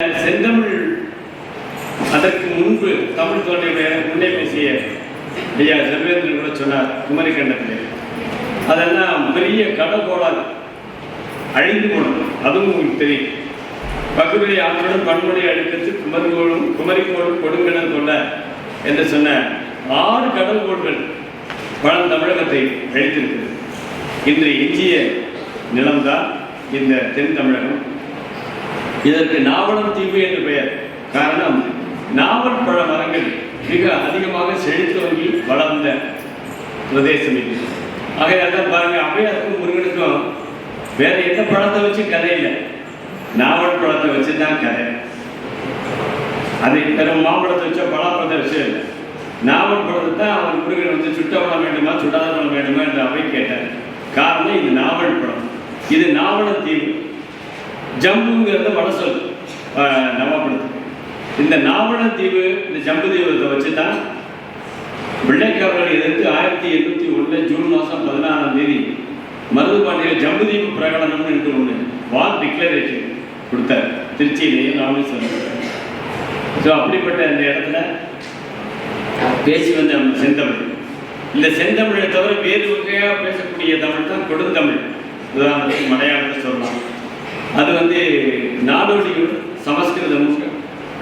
செந்தமிழ் அதற்கு முன்பு தமிழ் தோன்றிய முன்னே பேசிய ஐயா செல்வேந்திரன் கூட சொன்னார் குமரி கண்டத்தில். அதெல்லாம் பெரிய கடகோளால் அழிந்து போனது. அதுவும் உங்களுக்கு தெரியும். பகுதி ஆற்றுடன் பன்மொழி அழுத்தத்து குமரிக்கோடும் கொடுங்கடல் கொண்ட என்று சொன்ன 6 கடல்கோள்கள் பழந்தமிழகத்தை அழித்திருக்கிறது. இன்று எஞ்சிய நிலம்தான் இந்த தென் தமிழகம். இதற்கு நாவலம் தீவு என்று பெயர். காரணம், நாவல் பழ மரங்கள் மிக அதிகமாக செழித்தோங்கி வளர்ந்த பிரதேசம் இது. ஆகையால் பாருங்க, அவையாருக்கும் முருகனுக்கும் வேற எந்த பழத்தை வச்சு கதை இல்லை, நாவல் பழத்தை வச்சு தான் கதை. அதை தரும் மாம்பழத்தை வச்சா பலாப்பழத்தை வச்சு இல்லை, நாவல் பழத்தை தான் அவர் முருகன் வந்து சுட்ட பழம் வேண்டுமா சுடாத பழம் வேண்டுமா என்று அவை கேட்டார். காரணம், இது நாவல் பழம், இது நாவல தீவு. ஜம்புங்கிறத வடசொல் நவப்படுத்து. இந்த நாவல தீவு, இந்த ஜம்பு தீபத்தை வச்சு தான் வெள்ளைக்காரர்கள் எதிர்த்து 1801 ஜூன் மாதம் 16ஆம் தேதி மருதுபாண்டியில் ஜம்பு தீபு பிரகடனம் என்று ஒன்று வார் டிக்ளரேஷன் கொடுத்தார். திருச்சியிலேயே ராமேஸ்வரம். ஸோ அப்படிப்பட்ட அந்த இடத்துல பேசி வந்த செந்தமிழ். இந்த செந்தமிழை தவிர வேறு வகையாக பேசக்கூடிய தமிழ் தான் கொடுந்தமிழ். உதாரணத்துக்கு மலையாளத்தை சொல்லலாம். அது வந்து நாடோடியும் சமஸ்கிருதமும்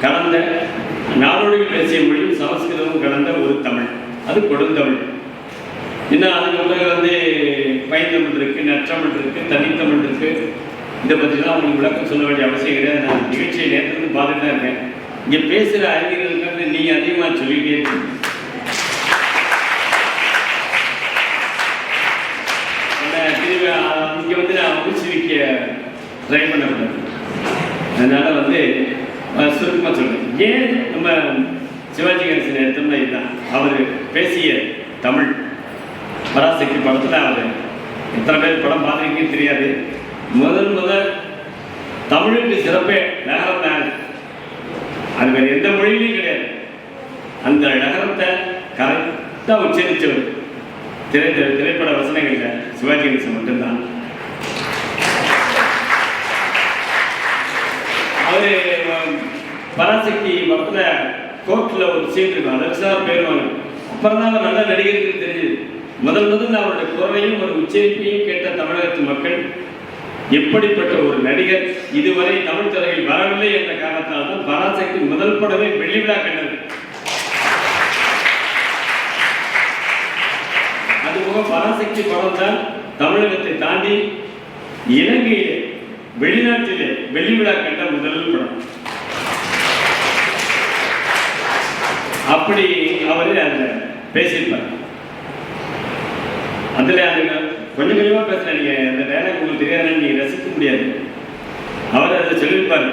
கலந்த, நாடோடிகள் பேசிய மொழியும் சமஸ்கிருதமும் கலந்த ஒரு தமிழ், அது கொடுந்தமிழ். இன்னும் அதுக்கு உள்ள வந்து பைந்தமிழ் இருக்கு, நற்றமிழ் இருக்கு, தனித்தமிழ் இருக்கு. இதை பற்றிலாம் அவங்களுக்கு விளக்கம் சொல்ல வேண்டிய அவசியம் கிடையாது. நான் நிகழ்ச்சியை நேரத்துலேருந்து பார்த்துட்டு தான் இருக்கேன். இங்கே பேசுகிற அறிஞர்களுக்கு நீங்கள் அதிகமாக சொல்லிகிட்டே இருக்கீங்க. இங்கே வந்து நான் ஊக்குவிக்க ட்ரை பண்ணக்கூடாது. அதனால் வந்து சுருக்கமாக சொல்கிறேன். ஏன் நம்ம சிவாஜி கணேசன் எடுத்தோம்னா இதுதான் அவர் பேசிய தமிழ். பராசக்தி படத்தில் அவர் எத்தனை பேர் படம் பார்த்துருக்கீங்கன்னு தெரியாது. முதல் தமிழுக்கு சிறப்பே நகரம் தான். அது வேறு எந்த மொழியிலையும் கிடையாது. அந்த நகரத்தை கரெக்டாக உச்சரித்தவர் திரைப்பட வசனங்களில் சிவாஜி கணேசன் மட்டும்தான். அவரு பராசக்தி படத்தில் கோர்ட்டில் ஒரு சீன் இருக்கும், அதை வச்சு தான் பேருவாங்க. அப்புறம் தான் அவர் நல்ல நடிகருக்கு தெரிஞ்சது. முதல் அவருடைய குரலையும் ஒரு உச்சரிப்பையும் கேட்ட தமிழகத்து மக்கள் எப்படிப்பட்ட ஒரு நடிகர் இதுவரை தமிழ் திரையில் வரவில்லை என்ற காரணத்தால் தான் பராசக்தி முதல் படமே வெள்ளி விழா கண்டது. அதுபோக பராசக்தி படம் தான் தமிழகத்தை தாண்டி இலங்கையிலே, வெளிநாட்டிலே வெள்ளி விழா கண்ட முதல் படம். அப்படி அவரு அதில் பேசியிருப்பார். அதில் அந்த கொஞ்சம் கொஞ்சமாக பேசுகிறேன். நீங்கள் அந்த டைலாக் உங்களுக்கு தெரியாதுன்னு நீங்கள் ரசிக்க முடியாது. அவர் அதில் சொல்லியிருப்பார்,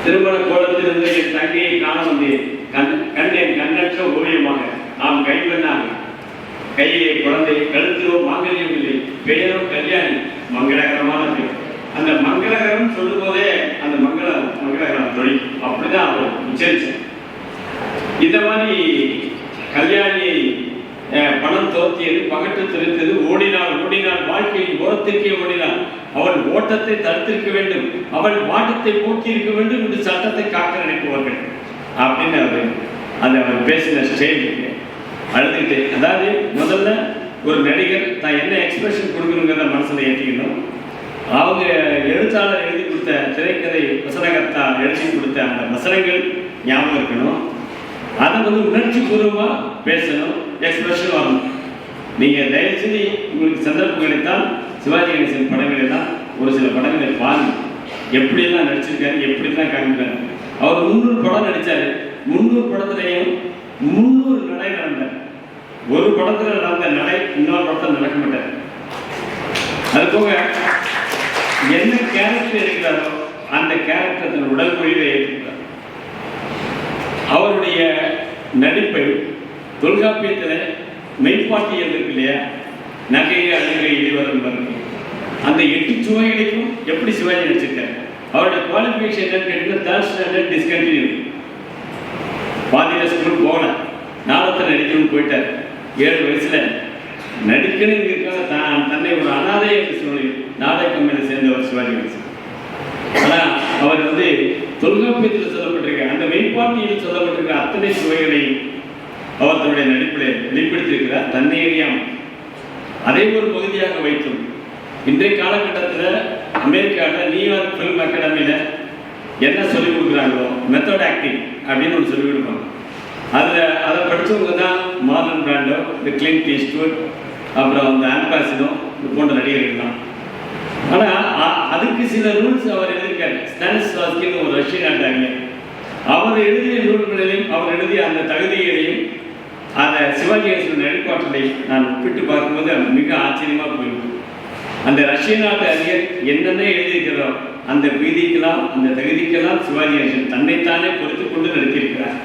திருமண கோலத்திலிருந்து என் தங்கையை காண வந்தேன், கண்டேன் கண்ணற்ற ஓவியமாக, நாம் கைவண்ணாக, கையிலே குழந்தை, கழுத்திலோ மாங்கல்யம் இல்லை, பெயரோ கல்யாணி, மங்களகரமான பேர். அந்த மங்களகரம் சொல்லும் போதே அந்த மங்களகரம் தொழில் அப்படிதான் அவர் உச்சரிச்சார். இந்த மாதிரி கல்யாணியை பணம் தோற்றியது, பகட்டு தெரிந்தது, ஓடினாள் வாழ்க்கையின் ஓரத்திற்கே ஓடினாள், அவள் ஓட்டத்தை தடுத்திருக்க வேண்டும், அவள் வாட்டத்தை போக்கியிருக்க வேண்டும் என்று சட்டத்தை காக்க நினைப்பவர்கள் அப்படின்னு அவர் பேசின ஸ்டைல் அழுதுகிட்டு. அதாவது முதல்ல ஒரு நடிகர் தான் என்ன எக்ஸ்பிரஷன் கொடுக்கணுங்கிறத மனசில் ஏற்றிக்கணும். அவங்க எழுத்தாளர் எழுதி கொடுத்த திரைக்கதை வசனகர்த்தா எழுதி கொடுத்த அந்த வசனங்கள் ஞாபகம் இருக்கணும். அதை வந்து உணர்ச்சி பூர்வமாக பேசணும், எக்ஸ்பிரஷன் வரணும். நீங்கள் தயவுசெய்து உங்களுக்கு சந்தர்ப்பம் கிடைத்தால் சிவாஜி கணேசன் படங்கள் எல்லாம் ஒரு சில படங்களை பாருங்க. எப்படியெல்லாம் நடிச்சிருக்காரு, எப்படிலாம் காமிப்பாரு. அவர் 300 படம் நடித்தார். 300 படத்துலையும் 300 நடை நடந்தார். ஒரு படத்தில் நடந்த நடை இன்னொரு படத்தில் நடக்க மாட்டார். அது போக என்ன கேரக்டர் இருக்கிறாரோ அந்த கேரக்டர் தன் உடல் மொழியை ஏற்றுக்கிறார். அவருடைய நடிப்பை தொல்காப்பியத்தில் மெய்ப்பாட்டியல் இருக்கு இல்லையா, நகை அழுகை இடிவரம் வருது, அந்த 8 சுவைகளுக்கும் எப்படி சிவாஜி நடிச்சிருக்காரு. அவருடைய குவாலிஃபிகேஷன் என்னன்னு கேட்டீங்கன்னா 3rd ஸ்டாண்டர்ட் டிஸ்கண்டினியூ. பாதியில் ஸ்கூல் போகல, நாடகத்தில் நடிக்கணும்னு போயிட்டார். 7 வயசில் நடிக்கணுங்கிறதுக்காக தன்னை ஒரு அனாதை என்று சொல்லி நாடக கம்பெனியில் சேர்ந்தவர் சிவாஜி கணேசன். ஆனால் அவர் தொல்காப்பியத்தில் சொல்லப்பட்டிருக்க அந்த மெய்ப்பாட்டியில் சொல்லப்பட்டிருக்கிற அத்தனை சுவைகளையும் அவர் தன்னுடைய நடிப்பில் வெளிப்படுத்தியிருக்கிறார். தன்னை அறியாமல் அதே ஒரு பகுதியாக வைத்தும் இன்றைய காலகட்டத்தில் அமெரிக்காவில் நியூயார்க் ஃபிலிம் அகாடமியில் என்ன சொல்லிக் கொடுக்குறாங்களோ மெத்தட் ஆக்டிங் அப்படின்னு ஒன்று சொல்லிக் கொடுப்பாங்க. அதை படித்தவங்க தான் மார்லன் பிராண்டோ, இந்த கிளின்ட் ஈஸ்ட்வுட், அப்புறம் அந்த ஆல்பாசினோ போன்ற நடிகர்கள் தான். ஆனால் அதுக்கு சில ரூல்ஸ் அவர் எழுதியிருக்காரு. ஸ்டானிஸ்லாவ்ஸ்கின்னு ஒரு ரஷ்ய நாட்டாங்க. அவர் எழுதிய நூல்களையும் அவர் எழுதிய அந்த தகுதிகளையும் அதை சிவாஜி கணேசன் நடிப்பாற்றலை நான் ஒப்பிட்டு பார்க்கும்போது மிக ஆச்சரியமாக போயிருக்கும். அந்த ரஷ்ய நாட்டு அறிஞர் என்னென்ன எழுதியிருக்கிறோ அந்த வீதிக்கெல்லாம் அந்த தகுதிக்கெல்லாம் சிவாஜி கணேசன் தன்னைத்தானே பொறுத்து கொண்டு நடத்தியிருக்கிறார்.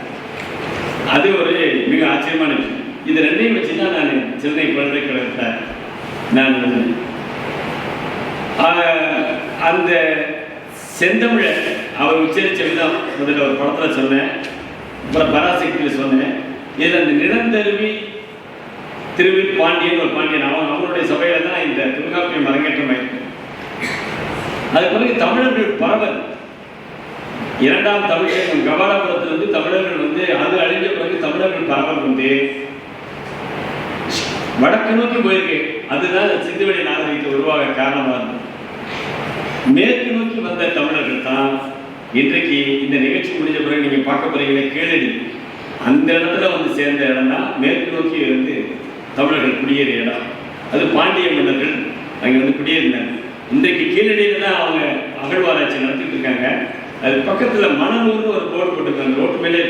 அது ஒரு மிக ஆச்சரியமான விஷயம். இது ரெண்டையும் வச்சு தான் நான் சென்னை பல்கலைக்கழகத்தில் நான் அந்த செந்தமிழை அவர் உச்சரித்த விதம் முதல்ல ஒரு படத்தில் சொன்னேன், அப்புறம் பராசக்தியில் சொன்னேன். இதில் அந்த நிலந்தருவி திருவில் பாண்டியன் ஒரு பாண்டியன் அவனுடைய சபையில தான் இந்த தொல்காப்பியம் அரங்கேற்றமாயிருக்கு. அது பிறகு தமிழர்கள் பரவல் இரண்டாம் தமிழகம் கபாலபுரத்திலிருந்து தமிழர்கள் அது அழிஞ்ச பிறகு தமிழர்கள் பரவல் வடக்கு நோக்கி போயிருக்கு. அதுதான் சிந்துவெளி நாகரிகத்தை உருவாக காரணமாக இருந்தது. மேற்கு நோக்கி வந்த தமிழர்கள் தான் இன்றைக்கு இந்த நிகழ்ச்சி முடிஞ்ச பிறகு நீங்க பார்க்க போறீங்களே கீழடி, அந்த இடத்துல சேர்ந்த இடம் தான் மேற்கு நோக்கி தமிழர்கள் குடியேறிய இடம். அது பாண்டிய மன்னர்கள் அங்கே குடியேறினாங்க. இன்றைக்கு கீழடியில தான் அவங்க அகழ்வாராய்ச்சி நடத்திட்டு இருக்காங்க. அது பக்கத்தில் மணலூர்னு ஒரு போர்டு போட்டிருக்காங்க ரோட்டு மேலே.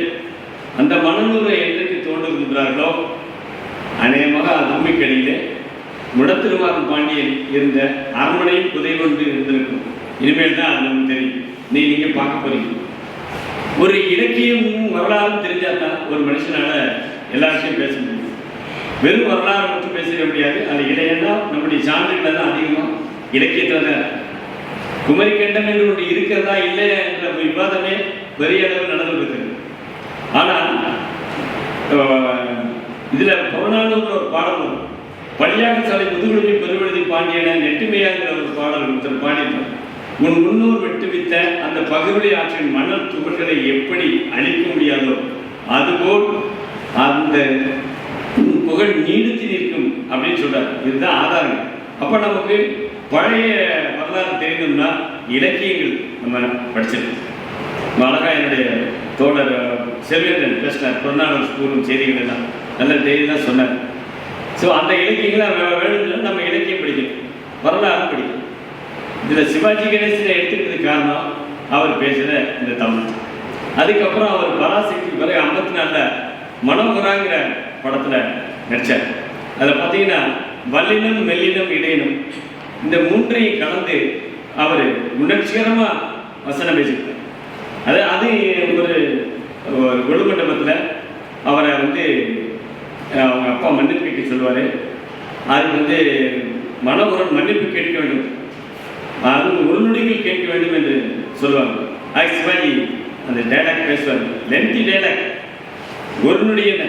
அந்த மணலூரை என்றைக்கு தோன்றுகின்றார்களோ அநேகமாக பூமிக்கடியிலே முடத்திருமாறன் பாண்டியன் இருந்த அரண்மனையும் புதை கொண்டு இருந்திருக்கும். இனிமேல் தான் அது நமக்கு தெரியும். நீங்க பார்க்க போறீங்க. ஒரு இலக்கியமும் வரலாறும் தெரிஞ்சாதான் ஒரு மனுஷனால எல்லா விஷயம் பேச முடியும். வெறும் வரலாறு மட்டும் பேசிட முடியாது. அது இடையன்னா நம்முடைய சான்றுகளை தான் அதிகமாக இலக்கியத்தில் தான் குமரிக்கண்டம் என்று ஒன்று இருக்கிறதா இல்லையா என்ற விவாதமே பெரிய அளவில் நடந்து இருக்கிறது. ஆனால் இதுல புறநானூறு ஒரு பாடல் வரும். பழியாக சாலை முதுகுழுமி பெருவெழுதி பாண்டியன நெட்டுமையாங்கிற ஒரு பாடல் ஒருத்தர் பாடினார். உன் முன்னோர் வெட்டுவித்த அந்த பகுதி ஆற்றின் மணல் துகள்களை எப்படி அழிக்க முடியாதோ அதுபோல் அந்த புகழ் நீடித்து நிற்கும் அப்படின்னு சொல்றாரு. இதுதான் ஆதாரம். அப்ப நமக்கு பழைய வரலாறு தெரியும்னா இலக்கியங்கள் நம்ம படிச்சிருக்கோம். அழகா என்னுடைய தோழர் செல்வேந்திரன் பேசினார். பொருளாதார ஸ்கூலும் செய்திகள் எல்லாம் நல்ல செய்தி தான் சொன்னார். ஸோ அந்த இலக்கியங்களை வேணும்னா நம்ம இலக்கியம் படிக்கணும், வரலாறு படிக்கணும். இதில் சிவாஜி கணேசனை எடுத்துக்கிறதுக்கு காரணம் அவர் பேசுகிற இந்த தமிழ். அதுக்கப்புறம் அவர் பராசக்தி பிறகு 54 மனோகராங்கிற படத்தில் நடித்தார். அதில் பார்த்தீங்கன்னா வல்லினம் மெல்லினம் இடையினம் இந்த மூன்றையும் கலந்து அவர் உணர்ச்சிகரமாக வசனம் பேசியிருக்கார். அது ஒரு கொழுமண்டபத்தில் அவரை அவங்க அப்பா மன்னிப்பு கேட்க சொல்லுவார். அதுக்கு மனோகரன் மன்னிப்பு கேட்க வேண்டும், அது ஒரு நொடிகள் கேட்க வேண்டும் என்று சொல்லுவாங்க. அது சிவாஜி அந்த டைலாக் பேசுவார். Lengthy dialogue. ஒரு நொடி என்ன,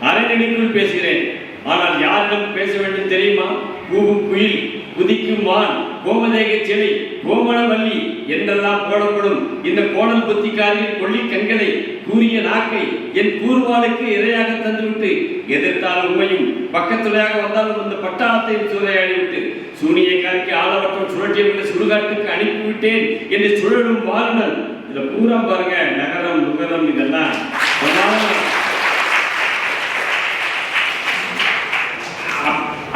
அரை நொடிக்குள் பேசுகிறேன். ஆனால் யாரிடம் பேச வேண்டும் தெரியுமா? கூவும் குயில், குதிக்கும் வான், கோமதேக சிலை, கோமணவல்லி என்றெல்லாம் போடப்படும் இந்த கோணல் புத்திக்காரியின் கொள்ளி கண்களை, கூறிய நாக்கை என் கூறுவாளுக்கு இரையாக தந்துவிட்டு எதிர்த்தால் உண்மையும் பக்கத்துலையாக வந்தாலும் இந்த பட்டாளத்தையும் சூறையாடிவிட்டு சூனியக்காரிக்கு ஆளவற்றம் சுழற்றிய சுடுகாட்டுக்கு அனுப்பிவிட்டேன் என்று சுழலும் வாருங்கள். இதை பூரா பாருங்க, நகரம் நுகரம் இதெல்லாம்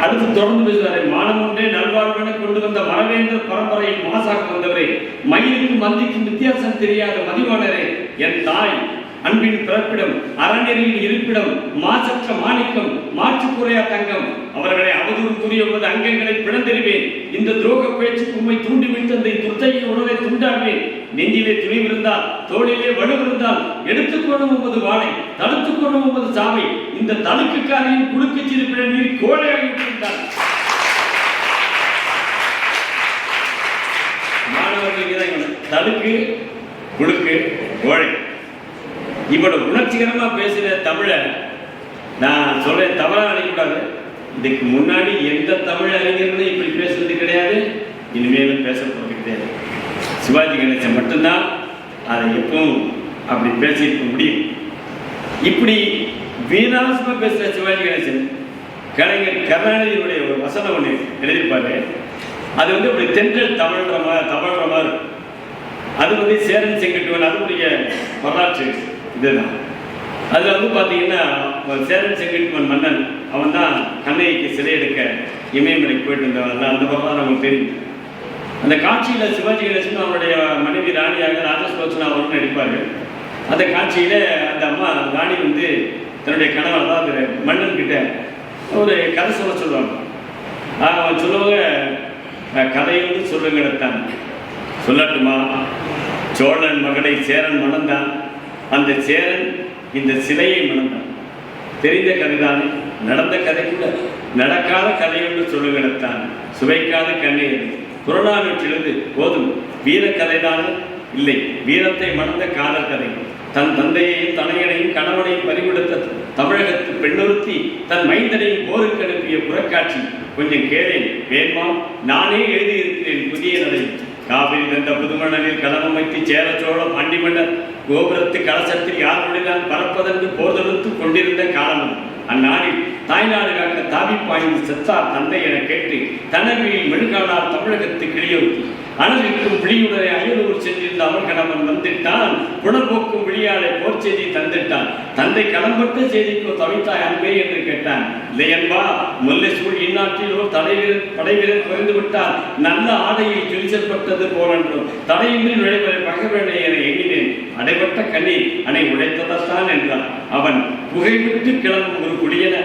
அடுத்து தொடர்ந்து பேசுவாரே. மானம் ஒன்றே நல்வாழ்வென கொண்டு வந்த மரவேந்தர் பரம்பரையில் மாசாக வந்தவரே, மயிலுக்கும் மந்திக்கும் வித்தியாசம் தெரியாத மதிவாளரே, என் தாய் அன்பின் பிறப்பிடம், அறநெறியின் இருப்பிடம், மாசற்ற மாணிக்கம், மாற்றுக்குறையா தங்கம், அவர்களை அவதூறு கூறியபோது அங்கங்களை பிளந்தெறிவேன். இந்த துரோக பேச்சுக்கு உண்மை தூண்டிவிட்டு அந்த துர்த்தையின் உணவை துண்டாடுவேன். நெஞ்சிலே துணிவிருந்தால், தோளிலே வலுவிருந்தால், எடுத்துக்கொள்ளும் உமது வாளை, தடுத்துக்கொள்ளும் உமது சாவை, இந்த தடுக்குக்காரியின் குழுக்கு சிரிப்பிட நீர் கோழையாகிவிட்டார். மாணவர்களுக்கு தடுக்கு குழுக்கு கோழை. இவ்வளவு உணர்ச்சிகரமா பேசுற தமிழை நான் சொல்ல தவறா நினைக்கூடாது. இதுக்கு முன்னாடி எந்த தமிழ் அறிஞர்களும் இப்படி பேசுறது கிடையாது, இனிமேலும் பேசப்படுறது கிடையாது. சிவாஜி கணேசன் மட்டும்தான் அதை எப்பவும் அப்படி பேசியிருக்க முடியும். இப்படி வீராசமா பேசுற சிவாஜி கணேசன் கலைஞர் கருணாநிதியினுடைய ஒரு வசனம் ஒன்று எழுதியிருப்பாரு. அது அப்படி தென்றல் தமிழ்ற மாதிரி. அது சேரன் செங்கட்டுவன் அதனுடைய வரலாற்று இதுதான். அதில் பார்த்தீங்கன்னா சேரன் செங்கட்டுவன் மன்னன் அவன் தான் கண்ணைக்கு சிலை எடுக்க இமயமலைக்கு போயிட்டு இருந்தவன். அந்த வரலாறு நமக்கு தெரியும். அந்த காட்சியில் சிவாஜி கணேசன் அவருடைய மனைவி ராணியாக ராஜசுலோச்சனா அவர்கள் நடிப்பார்கள். அந்த காட்சியில் அந்த அம்மா ராணி தன்னுடைய கணவன் அதாவது மன்னன் கிட்ட ஒரு கதை சொல்லுவாங்க. அவன் சொல்லுவாங்க, கதையை சொல்லுங்கத்தான். சொல்லட்டுமா? சோழன் மகளை சேரன் மணந்தான், அந்த சேரன் இந்த சிலையை மணந்தான். தெரிந்த கதைதானே, நடந்த கதை கூட. நடக்காத கதையொன்று சொல்லுங்கத்தான், சுவைக்காத கண்ணை புறநானூற்றிலிருந்து போதும். வீரக்கதைதானே? இல்லை, வீரத்தை மணந்த காதல் கதை. தன் தந்தையையும் தனையனையும் கணவனையும் பறிகொடுத்த தமிழகத்து பெண்ணொருத்தி தன் மைந்தனையும் போருக்கு அனுப்பிய புறக்காட்சி கொஞ்சம் கேளேன் வேண்மா. நானே எழுதியிருக்கிறேன் புதிய நடை. காவிரி தந்த புதுமணலில் கலனம் வைத்து சேர சோழ பாண்டி மன்னர் கோபுரத்து கலசத்தில் யாருடன் பறப்பதற்கு போர்தொடுத்து கொண்டிருந்த காலமும் அந்நாளில் தாய்நாடு காக்க தாவி பாய்ந்து செத்தார் தந்தை என கேட்டு தனவியில் மெழுகானார் தமிழகத்து கிளியொருத்தி. அனலுக்கும் விழியுடனே அயலூர் சென்றிருந்த அவன் கணவன் வந்துட்டான். புனர்போக்கும் விழியாளை போர் செய்தி தந்துட்டான். தந்தை கடம்பட்ட செய்திக்கோ தவித்தாய் அன்பே என்று கேட்டான். இல்லையன்பா, முல்லை சூழ் இந்நாட்டில் ஒரு படைவீரர் குறைந்து விட்டால் நல்ல ஆடையில் கிழிச்சல்பட்டது போலென்றும் தடையின்றி நுழைவரை பகவேண்டை என எண்ணினேன். அடைபட்ட கண்ணி அணை உடைத்ததான் என்றான். அவன் புகைவிட்டு கிளம்பும் ஒரு குடியன,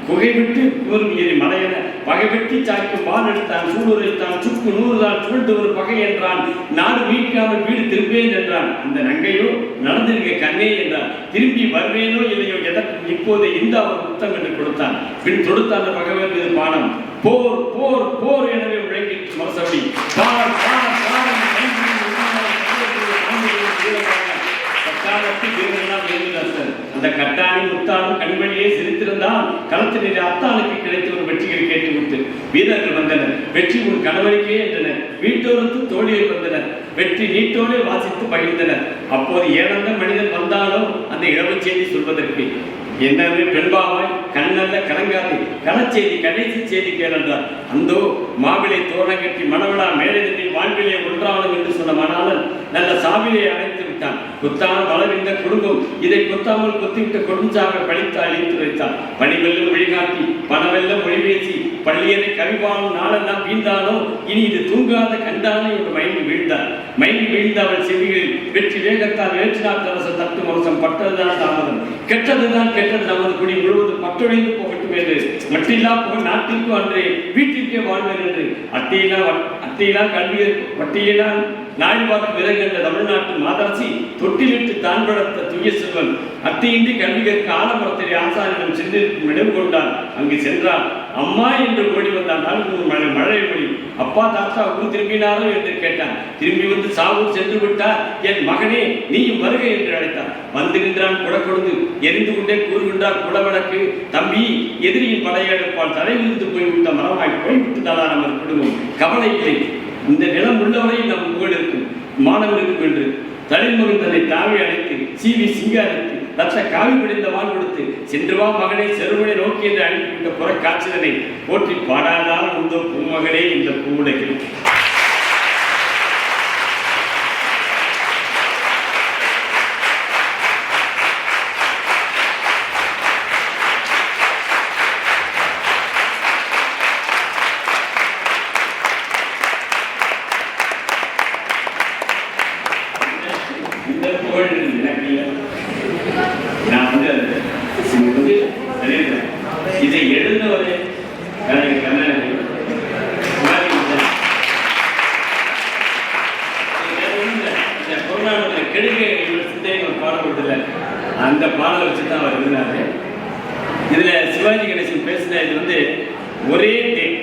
புகைவிட்டு கூறும் மலையென, பகைவெட்டி சாய்க்கும் வான் எடுத்தான், சூடுரைத்தான், சுக்கு நூறுதான் சூழ்ந்து ஒரு பகை என்றான். நாடு மீட்காமல் வீடு திரும்பேன் என்றான். அந்த நங்கையோ நடந்திருக்க கண்ணே என்றான். திரும்பி வருவேனோ இல்லையோ எதற்கு இப்போது இந்த அவர் புத்தம் என்று கொடுத்தான். பின் தொடுத்த அந்த பகைவர் மீது பானம். போர் போர் போர் எனவே விளங்கி மரசபடி பார் பார் பார் அந்த கட்டாணி முத்தானும் கண்வழியே சிரித்திருந்தான். களத்திலே அத்தானுக்கு கிடைத்த ஒரு வெற்றிகள் கேட்டு விட்டு வீரர்கள் வந்தனர். வெற்றி உன் கணவனுக்கே என்றனர். வீட்டோருக்கு தோழிகள் வந்தனர். வெற்றி நீட்டோடு வாசித்து பகிர்ந்தனர். அப்போது ஏனந்த மனிதன் வந்தாலோ அந்த இழவு செய்தி சொல்வதற்கு என்னவே பெண்பாவாய் கண்ணல்ல கலங்காது களச்செய்தி கடைசி செய்தி கேளென்றார். அந்தோ மாவிலை தோரணம் கட்டி மணவிழா மேலே வாழ்விலே ஒன்றானும் என்று சொன்ன மணாளன் நல்ல சாவிலே அழைத்து விட்டான். குத்தான வளர்ந்த குடும்பம் இதை கொத்தாமல் கொத்திவிட்ட கொடுஞ்சாக பழித்து அழித்து வைத்தான். பணிவெல்லும் வழிகாட்டி பணவெல்லம் மொழிபேசி பள்ளியனை கவிவானும் நாளெல்லாம் வீழ்ந்தானோ இனி இது தூங்காத கண்டானோ என்று மயங்கி வீழ்ந்தார். மயங்கி வீழ்ந்த அவள் செவிகளில் வெற்றி வேகத்தால் வேற்றினார் அரச தட்டு மோசம் பட்டதுதான் தாமதம், கெட்டதுதான் கெட்டது நமது குடி முழுவதும் பட்டுடைந்து போகட்டும் என்று மட்டில்லா போக நாட்டிற்கு அன்றே வீட்டிற்கே வாழ்வேன் என்று அத்தையிலா கல்வி வட்டியிலா நாய்வாக்கு விலகின்ற தமிழ்நாட்டு மாதரசி தொட்டிலிட்டு தான் வளர்த்த துய செல்வன் அத்தையின்றி கல்வி கற்க ஆலமரத்திலே ஆசாரிடம் சென்று நினைவு கொண்டான். அங்கு சென்றான். அம்மா என்று ஓடி வந்தான். மழை மொழி அப்பா தாத்தா ஊர் திரும்பினாரோ என்று கேட்டான். திரும்பி வந்து சாவூர் சென்று விட்டார். என் மகனே நீயும் வருக என்று அழைத்தான். வந்து நின்றான். குடக்கொடுந்து எரிந்து கொண்டே கூறுகின்றார் குடவழக்கு. தம்பி, எதிரியின் படையெடுப்பால் தலைவிரிந்து போய்விட்ட மரமாய் போய்விட்டுதான் நமது குடும்பம். கவலை இல்லை, இந்த நிலம் உள்ளவரை நம் புகழ் இருக்கும், மாணவர் இருக்கும் என்று தலைமகன் தன்னை தாவி அழைத்து சீவி சிங்காரித்து ரத்த காவி பிடிந்த வான் கொடுத்து சென்று வா மகனை செருவனை நோக்கி என்று அனுப்பிவிட்ட புற காட்சிதனை போற்றி பாடாதான் உந்தோ பூமகளே இந்த பூவுலகில். இதை எழுந்தவரே கெடுகை பாடப்பட்டதில்லை, அந்த பாடலை வச்சுதான் அவர் எழுதினாரு. இதுல சிவாஜி கணேசன் பேசின இது ஒரே டேக்.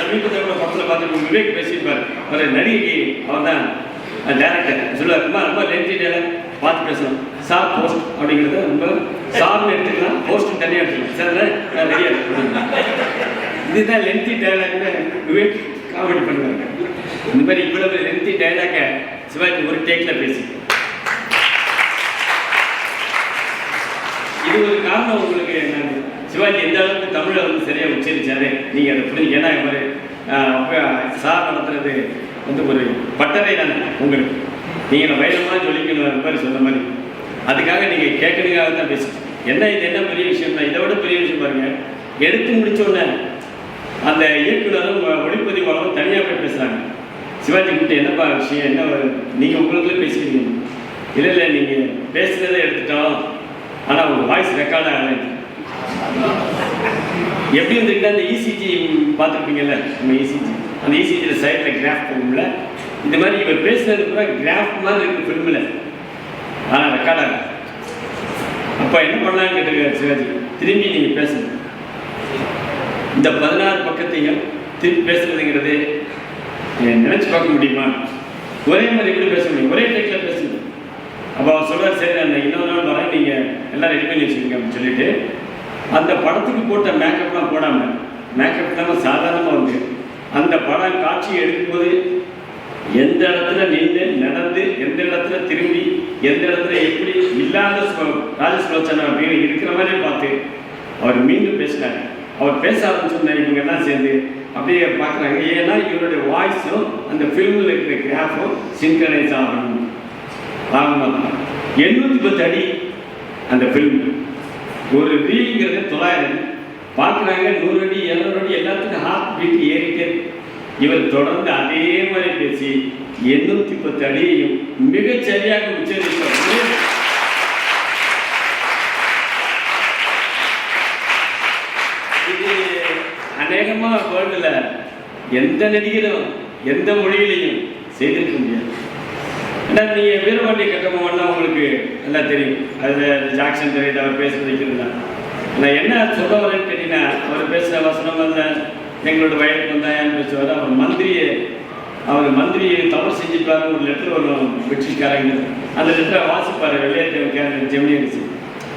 சமீபத்தில் கூட படத்தில் பார்த்து விவேக் பேசியிருப்பார். ஒரு நடிகை அவர் தான் டைரக்டர் சொல்லுவார், ரொம்ப லென்த்தி பார்த்து பேசணும் சார் போஸ்ட் அப்படிங்கிறது ரொம்ப சார்னு எடுத்துக்கலாம், போஸ்ட் தனியாக எடுத்துக்கலாம். சார் ரெடியாக இருக்கு. இதுதான் லென்த்தி டைலாக்னு விவேக் காமெடி பண்ணுவாங்க. இந்த மாதிரி இவ்வளவு லென்த்தி டைலாக சிவாஜி ஒரு டேக்கில் பேசி, இது ஒரு காரணம் உங்களுக்கு. சிவாஜி எந்த அளவுக்கு தமிழை வந்து சரியாக உச்சரிச்சாரு நீங்கள் அதை புரிஞ்சு. ஏன்னா ஒரு சார் நடத்துறது வந்து ஒரு பட்டறை தானே உங்களுக்கு. நீங்கள் நான் வயலமாக சொல்லிக்கணும் மாதிரி சொன்ன மாதிரி, அதுக்காக நீங்கள் கேட்கறதுக்காக தான் பேசுகிறேன். என்ன இது என்ன பெரிய விஷயம் தான், இதை விட பெரிய விஷயம் பாருங்கள். எடுத்து முடித்தோடனே அந்த இயக்குனரும் ஒளிப்பதிவாளரும் தனியாக போய் பேசுகிறாங்க. சிவாஜி கிட்ட என்னப்பா விஷயம், என்ன நீங்கள் உங்களுக்குள்ளே பேசிக்கிறீங்க. இல்லை இல்லை நீங்கள் பேசுகிறத எடுத்துட்டோம், ஆனால் உங்கள் வாய்ஸ் ரெக்கார்ட் ஆகலை. எப்படி வந்துருக்குன்னா அந்த இசிஜி பார்த்துருப்பீங்கல்ல, நம்ம இசிஜி, அந்த இசிஜியில் சைடில் கிராஃப் போகும்ல, இந்த மாதிரி இவர் பேசுனது கூட கிராஃப் மாதிரி இருக்குது ஃபிலிமில், ஆனால் ரெக்கார்ட் ஆகும். அப்போ என்ன பண்ணலான்னு கேட்டிருக்காரு சிவாஜி, திரும்பி நீங்கள் பேசுங்க. இந்த 16 பக்கத்தையும் திருப்பி பேசுறதுங்கிறது நினச்சி பார்க்க முடியுமா? ஒரே மாதிரி எப்படி பேச முடியும்? ஒரே டேக்கில் பேசுங்க. அப்போ அவர் சொல்கிறார், சரி அந்த இன்னொரு நாள் வரேன், நீங்கள் எல்லாம் ரெடி பண்ணி வச்சுக்கோங்க அப்படின்னு சொல்லிட்டு, அந்த படத்துக்கு போட்ட மேக்கப்லாம் போடாமல், மேக்கப் இல்லாமல் சாதாரணமாக வந்து அந்த படம் காட்சி எடுக்கும்போது எந்த இடத்துல நின்று நடந்து, எந்த இடத்துல திரும்பி, எந்த இடத்துல எப்படி இல்லாத ராஜசுலோச்சனா அப்படின்னு இருக்கிற மாதிரி பார்த்து அவர் மீண்டும் பேசினார். அவர் பேச ஆரம்பிச்சோன்னா இவங்கெல்லாம் சேர்ந்து அப்படியே பார்க்குறாங்க. ஏன்னா இவருடைய வாய்ஸும் அந்த ஃபிலிமில் இருக்கிற கிராஃபும் சின்கனைஸ் ஆகணும். ஆகணும் 810 அடி அந்த ஃபிலிம். ஒரு ரீலுங்கிறது 900 பார்க்குறாங்க. 100 அடி 200 அடி எல்லாத்துக்கும் ஹார்ட் பீட் ஏறிட்டே. இவர் தொடர்ந்து அதே மாதிரி பேசி 810 அடியையும் மிகச்சரியாக உச்சரிப்பார். இது அநேகமாக வேர்ல்டில் எந்த நடிகரும் எந்த மொழியிலையும் செய்திருக்க முடியாது. ஏன்னா நீங்கள் வீரபாண்டிய கட்டபொம்மன்னா உங்களுக்கு எல்லாம் தெரியும். அதில் ஜாக்சன் தெரியுது அவர் பேச வைக்கிறதுனா. நான் என்ன சொல்ல வரேன்னு கேட்டீங்கன்னா, அவர் பேசுகிற வசனம் இல்லை, எங்களோட வயலுக்கு வந்தாயான்னு பேசுவார். அவர் மந்திரியை தவறு செஞ்சுப்பாரு. ஒரு லெட்டர் வரும் பிரிட்டிஷ்காரங்க, அந்த லெட்டரை வாசிப்பார். வெள்ளையத்தேவன் ஜெமினி அடிச்சு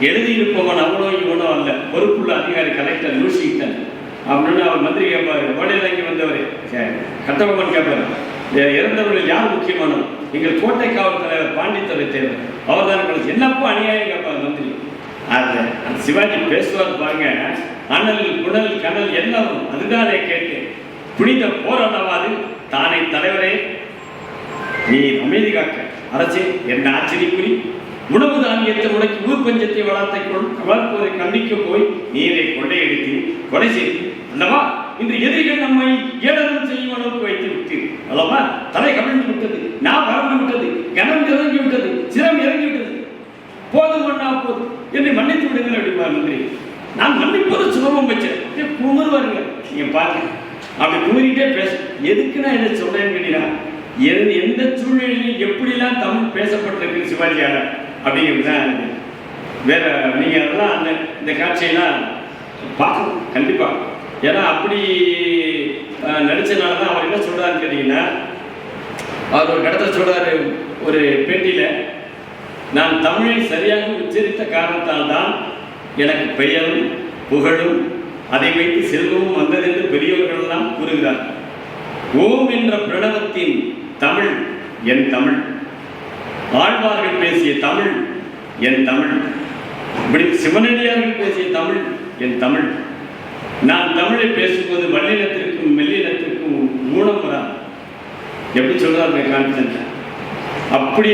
எழுதியிருப்பவன் அவனோ இவனோ அல்ல, பொறுப்புள்ள அதிகாரி கலெக்டர் லூசிங்டன் அப்படின்னு அவர் மந்திரி கேட்பார். கோடையிலங்கி வந்தவர் கட்டபொம்மன் கேட்பார், இறந்தவர்கள் யார் முக்கியமானவர்? எங்கள் கோட்டை காவல் தலைவர் பாண்டித்துறை தேவர், அவர் தான். என்னப்போ அநியாயம் கேட்பார் மந்திரி. அந்த சிவாஜி பேசுவார் பாருங்க, அனல் குணல் கனல் எல்லாம் அதுதானே கேட்டு புனித போராட்டவாது தானே தலைவரே நீ அமைதி காக்க அரசே என்ன ஆச்சரியக்குறி. உணவு தானியத்தை முடக்கி ஊர் பஞ்சத்தை வளர்ப்பதை கண்டிக்க போய் நீரை கொள்ளையடித்து கொலை செய்து அல்லவா இன்று எதிரிகள் நம்மை ஏளனம் செய்யும் அளவுக்கு வைத்து விட்டு அல்லவா தலை கவிழ்ந்து விட்டது, நான் வறண்டு விட்டது, கனம் இறங்கி விட்டது, சிரம் இறங்கி விட்டது. போதும் அண்ணா போதும், என்னை மன்னித்து விடுங்கள் அப்படிமா மந்திரி. நான் மன்னிப்பது சுலபம் வச்சேன். குமுறுவாருங்க, நீங்க பாருங்க. அப்படி குமுறிட்டே பேச எதுக்கு நான் இதை சொல்றேன்னு கேட்டீங்கன்னா, எந்த சூழ்நிலையிலும் எப்படிலாம் தமிழ் பேசப்பட்டிருக்கு சிவாஜியால அப்படிங்கிறது தான். வேற நீங்க அதெல்லாம் அந்த இந்த காட்சியெல்லாம் பார்க்கணும் கண்டிப்பா. ஏன்னா அப்படி நடிச்சனால தான் அவர் என்ன சொல்றாருன்னு கேட்டீங்கன்னா, அவர் ஒரு கடத்தை சொல்றாரு ஒரு பேட்டியில, நான் தமிழை சரியாக உச்சரித்த காரணத்தால் தான் எனக்கு பெயரும் புகழும் அதை வைத்து செல்வமும் வந்ததென்று பெரியவர்கள் எல்லாம் கூறுகிறார். ஓம் என்ற பிரணவத்தின் தமிழ் என் தமிழ், ஆழ்வார்கள் பேசிய தமிழ் என் தமிழ், இப்படி சிவனடியார்கள் பேசிய தமிழ் என் தமிழ். நான் தமிழை பேசும்போது வல்லினத்திற்கும் மெல்லினத்திற்கும் ஊனம் வராது. எப்படி சொல்றாரு கான்பிடன்ட். அப்படி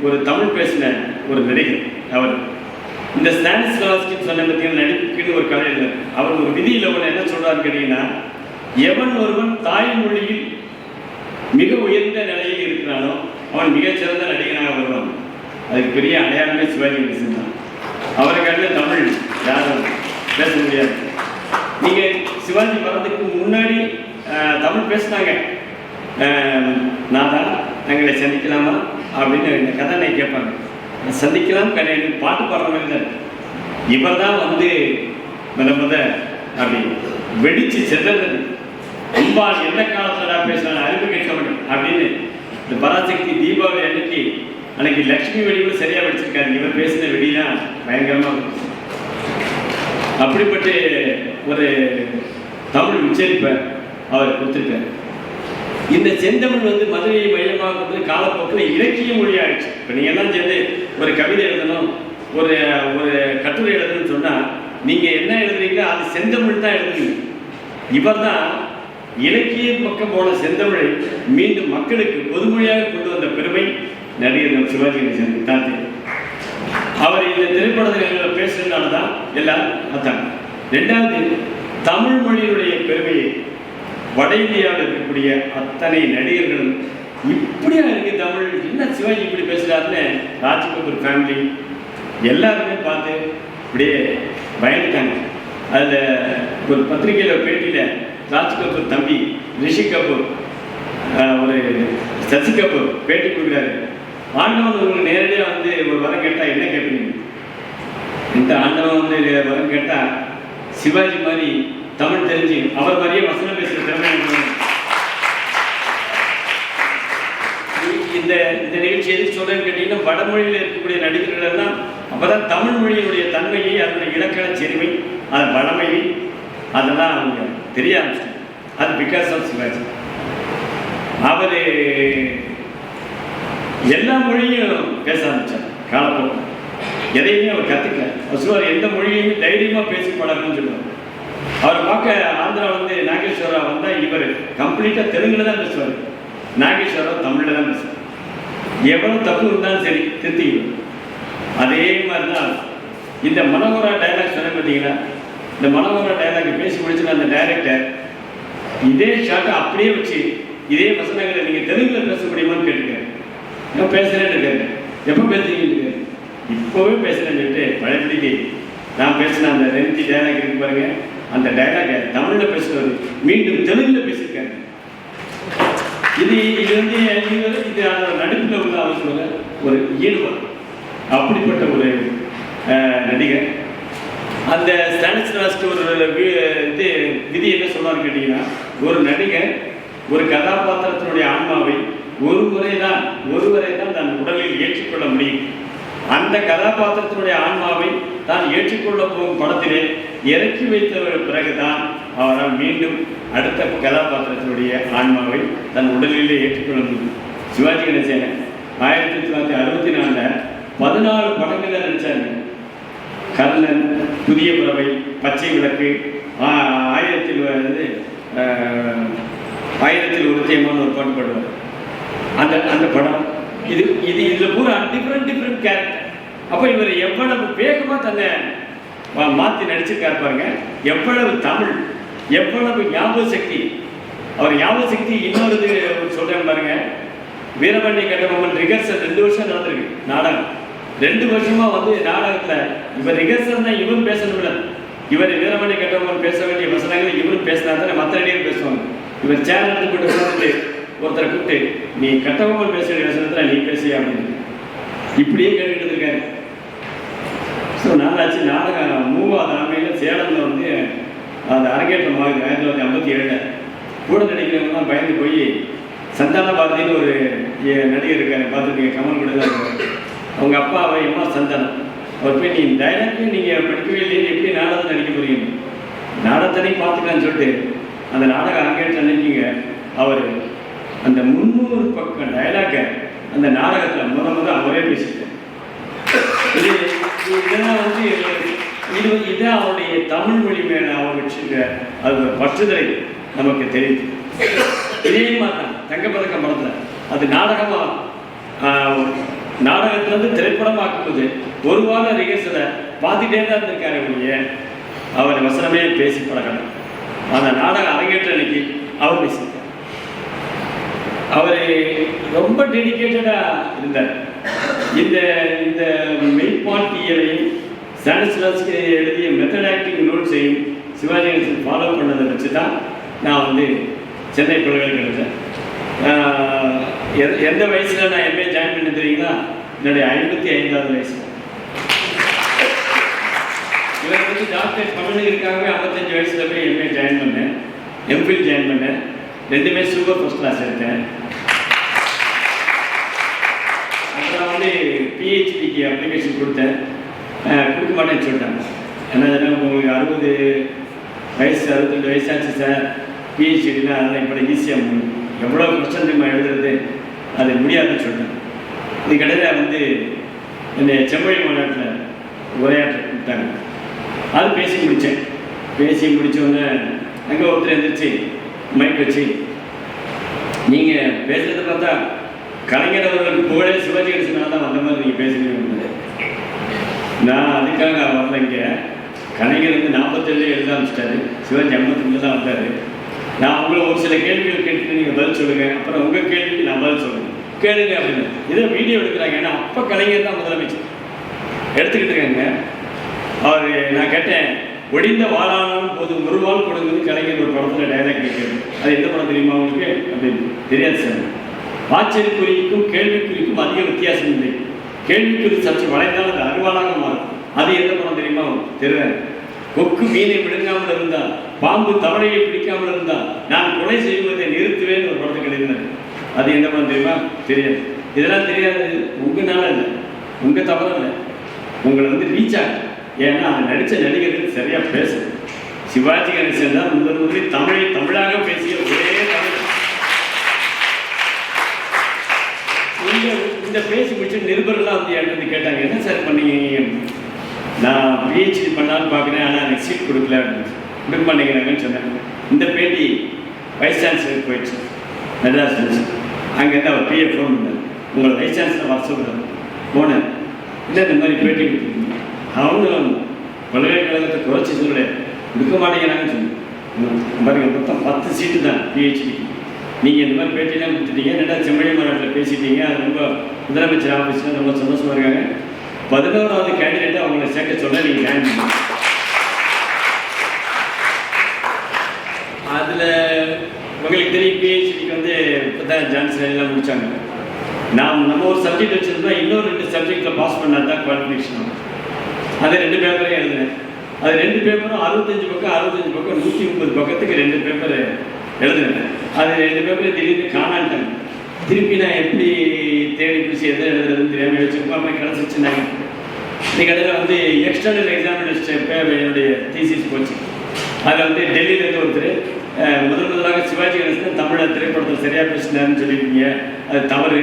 ஒரு தமிழ் பேசின ஒரு நடிகர் அவர். இந்த ஸ்டானிஸ்லாவ்ஸ்கி சொன்ன பற்றின நடிப்புக்குன்னு ஒரு கதை இல்லை. அவர் ஒரு விதியில் ஒன்று என்ன சொல்றாரு கேட்டீங்கன்னா, எவன் ஒருவன் தாய்மொழியில் மிக உயர்ந்த நிலையில் இருக்கிறானோ அவன் மிகச்சிறந்த நடிகனாக வருவான். அதுக்கு பெரிய அடையாளமே சிவாஜி கணேசன் தான். அவரை கண்டு தமிழ் யாரும் பேச முடியாது. நீங்கள் சிவாஜி வரதுக்கு முன்னாடி தமிழ் பேசினாங்க. நான் தான் எங்களை சந்திக்கலாமா அப்படின்னு இந்த கதை கேட்பாங்க. சந்திக்கலாம் கிடையாது, பாட்டு பாடுற மாதிரி தான். இவர் தான் வந்து முத அப்படி வெடிச்சு செல்றது. அம்பாள் எந்த காலத்தில் பேசுகிறாங்க அறிவு கேட்கப்படும் அப்படின்னு இந்த பராசக்தி தீபாவளி அன்னைக்கு அன்னைக்கு லட்சுமி வெடி கூட சரியா வச்சிருக்காரு, இவர் பேசின வெடிதான் பயங்கரமா இருக்கும். அப்படிப்பட்ட ஒரு தமிழ் உச்சரிப்பை அவர் கொடுத்திருக்காரு. இந்த செந்தமிழ் வந்து மதுரையை மையமாக கொண்டு காலப்போக்கில் இலக்கிய மொழியாகிடுச்சு. இப்போ நீங்கள் எல்லாம் சேர்ந்து ஒரு கவிதை எழுதணும், ஒரு ஒரு கட்டுரை எழுதணும்னு சொன்னால் நீங்கள் என்ன எழுதுறீங்களோ அது செந்தமிழ் தான் எழுதுறீங்க. இவர் தான் இலக்கிய பக்கம் போன செந்தமிழை மீண்டும் மக்களுக்கு பொதுமொழியாக கொண்டு வந்த பெருமை நடிகர் சிவாஜி கணேசன் தான். அவர் இந்த திரைப்படத்தில் பேசுறதுனால தான் எல்லாரும் பார்த்தாங்க. ரெண்டாவது, தமிழ் மொழியினுடைய பெருமையை வட இந்தியாவில் இருக்கக்கூடிய அத்தனை நடிகர்களும் இப்படியா இருக்கு தமிழ், என்ன சிவாஜி இப்படி பேசுறாருன்னு ராஜ் கபூர் ஃபேமிலி எல்லாருமே பார்த்து இப்படியே பயந்துட்டாங்க. அதில் ஒரு பத்திரிகையில் பேட்டியில் ராஜ் கபூர் தம்பி ரிஷி கபூர் ஒரு சசி கபூர் பேட்டி கொடுக்குறாரு. ஆண்டவன் உங்களுக்கு நேரடியாக வந்து ஒரு வரம் கேட்டால் என்ன கேட்பீங்க? இந்த ஆண்டவன் வந்து வரம் கேட்டால் சிவாஜி மாதிரி தமிழ் தெரிஞ்சு அவர் மாதிரியே வசனம் பேசுகிற திறமை இந்த இந்த நிகழ்ச்சி எதுக்கு சொல்றேன்னு கேட்டீங்கன்னா, வடமொழியில் இருக்கக்கூடிய நடிகர்கள் எல்லாம் அப்பதான் தமிழ் மொழியினுடைய தன்மையை, அதனுடைய இலக்கண செருமை, அதன் வளமையை அதெல்லாம் அவங்க தெரிய ஆரம்பிச்சாங்க. அது பிகாஸ் ஆஃப் சிவாஜி. அவர் எல்லா மொழியும் பேச ஆரம்பிச்சார் காலப்போக்கு. எதையுமே அவர் கற்றுக்கல. அவர் சொல்லுவார், எந்த மொழியுமே தைரியமாக பேசி பழகணும்னு சொல்லுவார். அவர் பார்க்க ஆந்திரா வந்து நாகேஸ்வரா வந்தால் இவர் கம்ப்ளீட்டாக தெலுங்குல தான் பேசுவார், நாகேஸ்வரா தமிழில் தான் பேசுவார். எவ்வளோ தப்பு இருந்தாலும் சரி திருத்திக்கணும். அதே மாதிரி தான் இந்த மனோகரா டைலாக் சொன்ன பார்த்தீங்கன்னா, இந்த மனோகரா டைலாக் பேசி முடிச்சுன்னா அந்த டைரக்டர் இதே ஷாட்டை அப்படியே வச்சு இதே வசனங்களை நீங்கள் தெலுங்குல பேச முடியுமான்னு கேட்டுக்காரு. நான் பேசுகிறேன்னு இருக்காரு. எப்போ பேசுறீங்கன்னு இருக்காரு. இப்போவே பேசுகிறேன்னு சொல்லிட்டு பழையபடிக்கு நான் பேசின அந்த 2 டைலாக் இருக்கு பாருங்க, அந்த டைலாக தமிழில் பேசுவார், மீண்டும் தெலுங்குல பேசியிருக்காரு. இது வந்து இது நடிப்பில் உள்ள அவசியம் ஒரு ஈடுபாடு. அப்படிப்பட்ட ஒரு நடிகர். அந்த ஸ்டானிஸ்லாஸ்க்கு ஒரு இது விதி என்ன சொல்றான்னு கேட்டீங்கன்னா, ஒரு நடிகர் ஒரு கதாபாத்திரத்தினுடைய ஆன்மாவை ஒருவரை தான் தன் உடலில் ஏற்றுக்கொள்ள முடியும். அந்த கதாபாத்திரத்தினுடைய ஆன்மாவை தான் ஏற்றுக்கொள்ள போகும் படத்திலே இறக்கி வைத்த பிறகுதான் அவரால் மீண்டும் அடுத்த கதாபாத்திரத்தினுடைய ஆன்மாவை தன் உடலிலே ஏற்றுக்கொள்ள முடியும். சிவாஜி கணேசன் 1964 14 படங்களில் நடித்தாங்க. கர்ணன், புதிய பறவை, பச்சை விளக்கு, 1000 ஒரு தேமான ஒரு பாட்டு பாடுவார். அந்த படம் இதில் பூரா டிஃப்ரெண்ட் கேரக்டர். அப்போ இவர் எவ்வளவு வேகமாக தன்னை மாற்றி நடிச்சிருக்காரு பாருங்க. எவ்வளவு தமிழ், எவ்வளவு ஞாபக சக்தி. அவர் ஞாபக சக்தி இன்னொரு சொல்கிறேன் பாருங்க. வீரபாண்டிய கட்டபொம்மன் ரிகர்சல் 2 வருஷம் நடந்திருக்கு நாடகம். 2 வருஷமா வந்து நாடகத்தில் இவர் ரிகர்சல் தான் இவரும் பேசணும்ல. இவர் வீரபாண்டிய கட்டபொம்மன் பேச வேண்டிய வசனங்களை இவரும் பேசினா தான் மற்ற நடிகர் பேசுவாங்க. இவர் சேனல் எடுத்து போட்டு சொல்லிட்டு ஒருத்தரை கூப்பிட்டு, நீ கட்டபொம்மன் பேச வேண்டிய வசனத்தில் நீ பேசியா அப்படின்னு இப்படியே கேட்டுக்கிட்டு இருக்காரு. ஸோ நாளாச்சு நாடகம் மூவாவது ஆமையில் சேலத்தில் வந்து அந்த அரங்கேற்றம் ஆகுது 1957. கூட நடிக்கிறவங்கலாம் பயந்து போய் சந்தான பாரதின்னு ஒரு நடிகர் இருக்காரு, பார்த்துருக்கீங்க, கமல் கூட தான் இருக்காரு. அவங்க அப்பா அவன் எம்மா சந்தானம். அவர் போய், நீ டைரக்டே நீங்கள் படிக்கவே இல்லையே, எப்படி நாடகத்தை நடிக்க போறீங்க? நாடகத்தனையும் பார்த்துக்கலான்னு சொல்லிட்டு அந்த நாடகம் அரங்கேற்ற நினைக்கிங்க. அவர் அந்த 300 பக்கம் டைலாக்கை அந்த நாடகத்தில் முதல் அவரே பேசிட்டார். இதெல்லாம் வந்து இதுதான் அவருடைய தமிழ் மொழி மேலே அவர் வச்சுருக்க அது ஒரு பற்றுதலை நமக்கு தெரியுது. இதே மாதிரி தான் தங்கப்பதக்கம் படத்தில் அது நாடகத்திலேருந்து திரைப்படமாக்கும்போது 1 வாரம் ரிகர்சலை பார்த்துட்டே தான் இருந்திருக்காரு. அவர் வசனமே பேசி பழகணும். அந்த நாடகம் அரங்கேற்ற அன்னைக்கு அவர் பேசியிருக்கார். அவர் ரொம்ப டெடிக்கேட்டடாக இருந்தார். இந்த இந்த மெய்ப்பாட்டியலையும் ஸ்டானிஸ்லாஸ்க்கு எழுதிய மெத்தட் ஆக்டிங் நோட்ஸையும் சிவாஜி கணேசன் ஃபாலோ பண்ணதை வச்சு தான் நான் வந்து சென்னை பல்கலைக்கழகத்தில் எந்த வயசில் நான் எம்ஏ ஜாயின் பண்ண தெரியுங்களா? என்னுடைய 55வது வயசு. இவர் வந்து டாக்டர் தமிழுக்காகவே 55 வயசில் போய் எம்ஏ ஜாயின் பண்ணேன், எம்ஃபில் ஜாயின் பண்ணேன். 2மே சூப்பர் ஃபர்ஸ்ட் கிளாஸ் எடுத்தேன். அப்புறம் வந்து பிஹெச்டிக்கு அப்ளிகேஷன் கொடுத்தேன். கொடுக்க மாட்டேன்னு சொல்லிட்டாங்க. ஏன்னா உங்களுக்கு 60 வயசு 62 வயசாச்சு சார், பிஹெச்டினா அதெல்லாம் இப்போ ஈஸியாக முடியும், எவ்வளோ கொஸ்டின் நம்ம எழுதுறது அது முடியாதுன்னு சொல்லிட்டேன். இதுக்கிடையில் வந்து என்னை செம்மொழி மாநாட்டில் உரையாற்ற கொடுத்தாங்க. அது பேசி முடித்தேன். பேசி முடித்தோடனே அங்கே ஒருத்தர் எழுந்திரிச்சு மைக் வச்சு, நீங்கள் பேசுகிறத பார்த்தா கலைஞர் அவர்களுக்கு புகழே சிவாஜி கணேசனால தான் வந்த மாதிரி நீங்கள் பேசுகிறீங்க. நான் அதுக்காக வரல. இங்கே கலைஞர் வந்து 47 எழுத ஆரம்பிச்சிட்டாரு, சிவாஜி 52 தான் வந்தார். நான் உங்களை ஒரு சில கேள்விகள் கேட்டு நீங்கள் பதில் சொல்லுங்கள், அப்புறம் உங்கள் கேள்விக்கு நான் பதில் சொல்லுங்கள், கேளுங்க அப்படின்னு இதை வீடியோ எடுக்கிறாங்க. ஏன்னா அப்போ கலைஞர் தான் முதலமைச்சர் எடுத்துக்கிட்டு இருக்காங்க. அவர் நான் கேட்டேன், ஒடிந்த வாழானாலும் போது ஒரு வாழ் கொடுங்கன்னு கலைஞர் ஒரு படத்தில் டைலாக் கேட்குறது. அது எந்த படம் தெரியுமா உங்களுக்கு? அப்படின்னு தெரியாது சார். ஆச்சரியக்குறிக்கும் கேள்விக்குறிக்கும் அதிக வித்தியாசம் இல்லை. கேள்விக்குறி சற்று வளைந்தால் அது அருவாளாக மாறும். அது எந்த படம் தெரியுமா? தெரியாது. கொக்கு மீனை விழுங்காமல் இருந்தால், பாம்பு தவளையை பிடிக்காமல் இருந்தால் நான் கொலை செய்வதை நிறுத்துவேன் ஒரு படத்துக்கு எழுதினார். அது என்ன படம் தெரியுமா? தெரியாது. இதெல்லாம் தெரியாது உங்களால இல்லை, உங்கள் தவறு இல்லை, உங்களை வந்து ரீச் ஆகும். ஏன்னா அந்த நடித்த நடிகர்கள் சரியாக பேசுது. சிவாஜி கணேசன் தான் முதலில் தமிழை தமிழாக பேசிய ஒரே தமிழ். இந்த பேசி முடிச்சு நிருபர்கள்லாம் வந்து என்கிட்ட கேட்டாங்க, என்ன சார் பண்ணீங்க? நான் பிஹெச்டி பண்ணாலும் பார்க்குறேன், ஆனால் எனக்கு சீட் கொடுக்கல அப்படின்னு கொடுக்க மாட்டேங்கிறாங்கன்னு சொன்னாங்க. இந்த பேட்டி வைஸ் சான்சலர் போயிடுச்சு மெட்ராஸ். அங்கேருந்து அவர் பிஎஃப் ஃபோன் பண்ணார், உங்களை வைஸ் சான்சலர் வர சொல்கிறார். போனேன், இல்லை இந்த மாதிரி பேட்டி கொடுத்துருக்கீங்க. அவங்களும் பல்கலைக்கழகத்தை குறைச்சி சொல்ல கொடுக்க மாட்டேங்கிறாங்கன்னு சொன்னேன். பாருங்க, மொத்தம் 10 சீட்டு தான் பிஹெச்டி. நீங்கள் இந்த மாதிரி பேட்டிலாம் கொடுத்துட்டீங்க, ரெண்டா செம்மொழி மாநாட்டில் பேசிட்டீங்க, அது ரொம்ப முதலமைச்சர் ஆஃபீஸில் ரொம்ப சந்தோஷமாக இருக்காங்க. 11வது கேண்டிடேட்டை அவங்களை சேர்க்க சொல்ல நீங்கள் ஜாயின் பண்ணுங்க. அதில் உங்களுக்கு தெரியும், பிஹெச்டிக்கு வந்து இப்போ தான் ஜான்சன் எல்லாம் முடித்தாங்க. நம்ம ஒரு சப்ஜெக்ட் வச்சுருந்தோம், இன்னொரு 2 சப்ஜெக்டில் பாஸ் பண்ணால் தான் குவாலிஃபிகேஷன் ஆகும். அது 2 பேப்பரையும் எழுதுனேன். அது 2 பேப்பரும் 65 பக்கம் 130 பக்கத்துக்கு 2 பேப்பர் எழுதுனேன். அது 2 பேப்பரையும் திடீர்னு காணான்ட்டாங்க. திருப்பி நான் எப்படி தேடி பிடிச்சி எதை எழுதுறதுன்னு தெரியாமல் வச்சுருக்கோம். அப்புறம் கிடச்சிச்சுனாங்க. இன்னைக்கு அதில் வந்து எக்ஸ்டர்னல் எக்ஸாமினேஷன் என்னுடைய தீசிஸ் போச்சு. அதில் வந்து டெல்லியிலேருந்து ஒருத்தர் முதலாக சிவாஜி கணேசன் தமிழ் திரைப்படத்தில் சரியாக பேசினாருன்னு சொல்லியிருக்கீங்க, அது தவறு,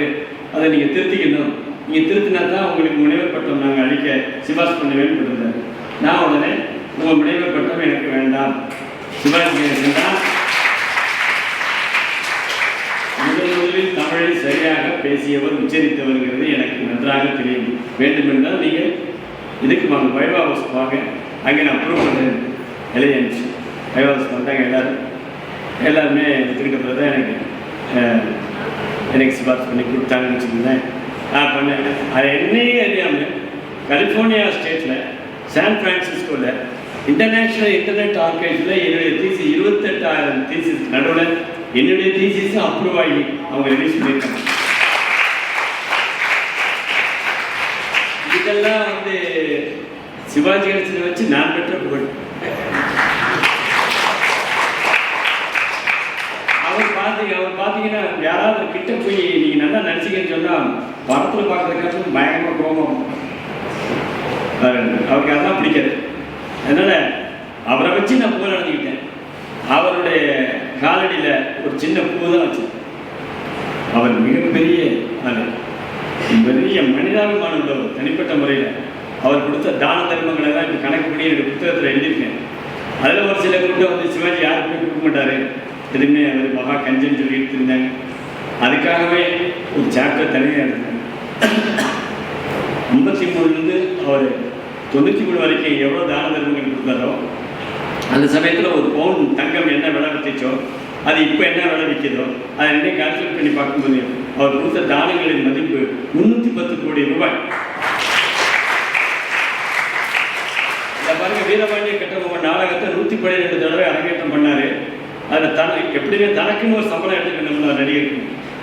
அதை நீங்கள் திருத்திக்கணும், நீங்கள் திருத்தினா தான் உங்களுக்கு முனைவர் பட்டம் நாங்கள் அளிக்க சிபாரிசு பண்ணுவேன்னு போட்டிருந்தார். நான் உடனே உங்கள் முனைவர் பட்டம் எனக்கு வேண்டாம், சிவாஜி கணேசன் தான் முதலில் தமிழை சரியாக பேசியவர் உச்சரித்தவர்ங்கிறது எனக்கு நன்றாக தெரியும். வேண்டுமென்றால் நீங்கள் இதுக்கு வாங்க, வைவா ஹவுஸ் வாங்க, அங்கே நான் ப்ரூவ் பண்ணுறேன். எழுதி அனுப்பிச்சு வைவா ஹவுஸ் வந்தாங்க. எல்லாருமே எடுத்துக்கிட்ட பிறகு தான் எனக்கு சிபாரிசு பண்ணி கொடுத்தாங்கன்னு வச்சுக்கோங்களேன். நான் பண்ணேன். அது என்னையே அறியாமல் கலிஃபோர்னியா ஸ்டேட்டில் சான் ஃப்ரான்சிஸ்கோவில் இன்டர்நேஷ்னல் இன்டர்நெட் ஆர்கைவ்ஸில் என்னுடைய தீசிஸ் 28,000 தீசிஸ் நடுவில் என்னுடைய தீசிஸும் அப்ரூவ் ஆகி அவங்க ரிலீஸ் பண்ணியிருக்காங்க. இதெல்லாம் வந்து சிவாஜி கணேசனை வச்சு நான் பெற்ற புகழ். அவர் பார்த்தீங்கன்னா யாராவது கிட்ட போய் நீங்கள் நல்லா நடிச்சிங்கன்னு சொன்னால் படத்தில் பார்க்குறதுக்காக பயங்கரமாக கோபம். அவருக்கு அதெல்லாம் பிடிக்காது. அதனால் அவரை வச்சு நான் புகழ் அடைஞ்சிக்கிட்டேன். அவருடைய காலடியில் ஒரு சின்ன பூ தான் வச்சு. அவர் மிகப்பெரிய பெரிய மனிதாபிமானம் உள்ளவர். தனிப்பட்ட முறையில் அவர் கொடுத்த தான தர்மங்களை தான் இப்போ கணக்கு பண்ணி என்னுடைய புத்தகத்தில் எழுதியிருக்கேன். அதில் ஒரு சில கூட்டம் வந்து சிவாஜி யாருக்குமே கொடுக்க மாட்டார், எதுவுமே அவர் மகா கஞ்சன்னு சொல்லிட்டு இருந்தாங்க. அதுக்காகவே ஒரு சாப்டர் தனியாக இருந்தாங்க. 53லேருந்து அவர் 93 வரைக்கும் எவ்வளோ தான தர்மங்கள் கொடுத்தாரோ, அந்த சமயத்தில் ஒரு பவுன் தங்கம் என்ன விலை விற்றுச்சோ அது இப்போ என்ன விலை விற்கிறதோ அதை ரெண்டையும் கால்குலேட் பண்ணி பார்க்கும்போது அவர் கொடுத்த தானங்களின் மதிப்பு 310 கோடி ரூபாய். இதை பாருங்க, வீரபாண்டிய கட்டபொம்மன் நாடகத்தை 112 தடவை அரங்கேற்றம் பண்ணார். அதில் எப்படியுமே தனக்குன்னு ஒரு சம்பளம் எடுத்துக்கணும்ல நடிகருக்கு.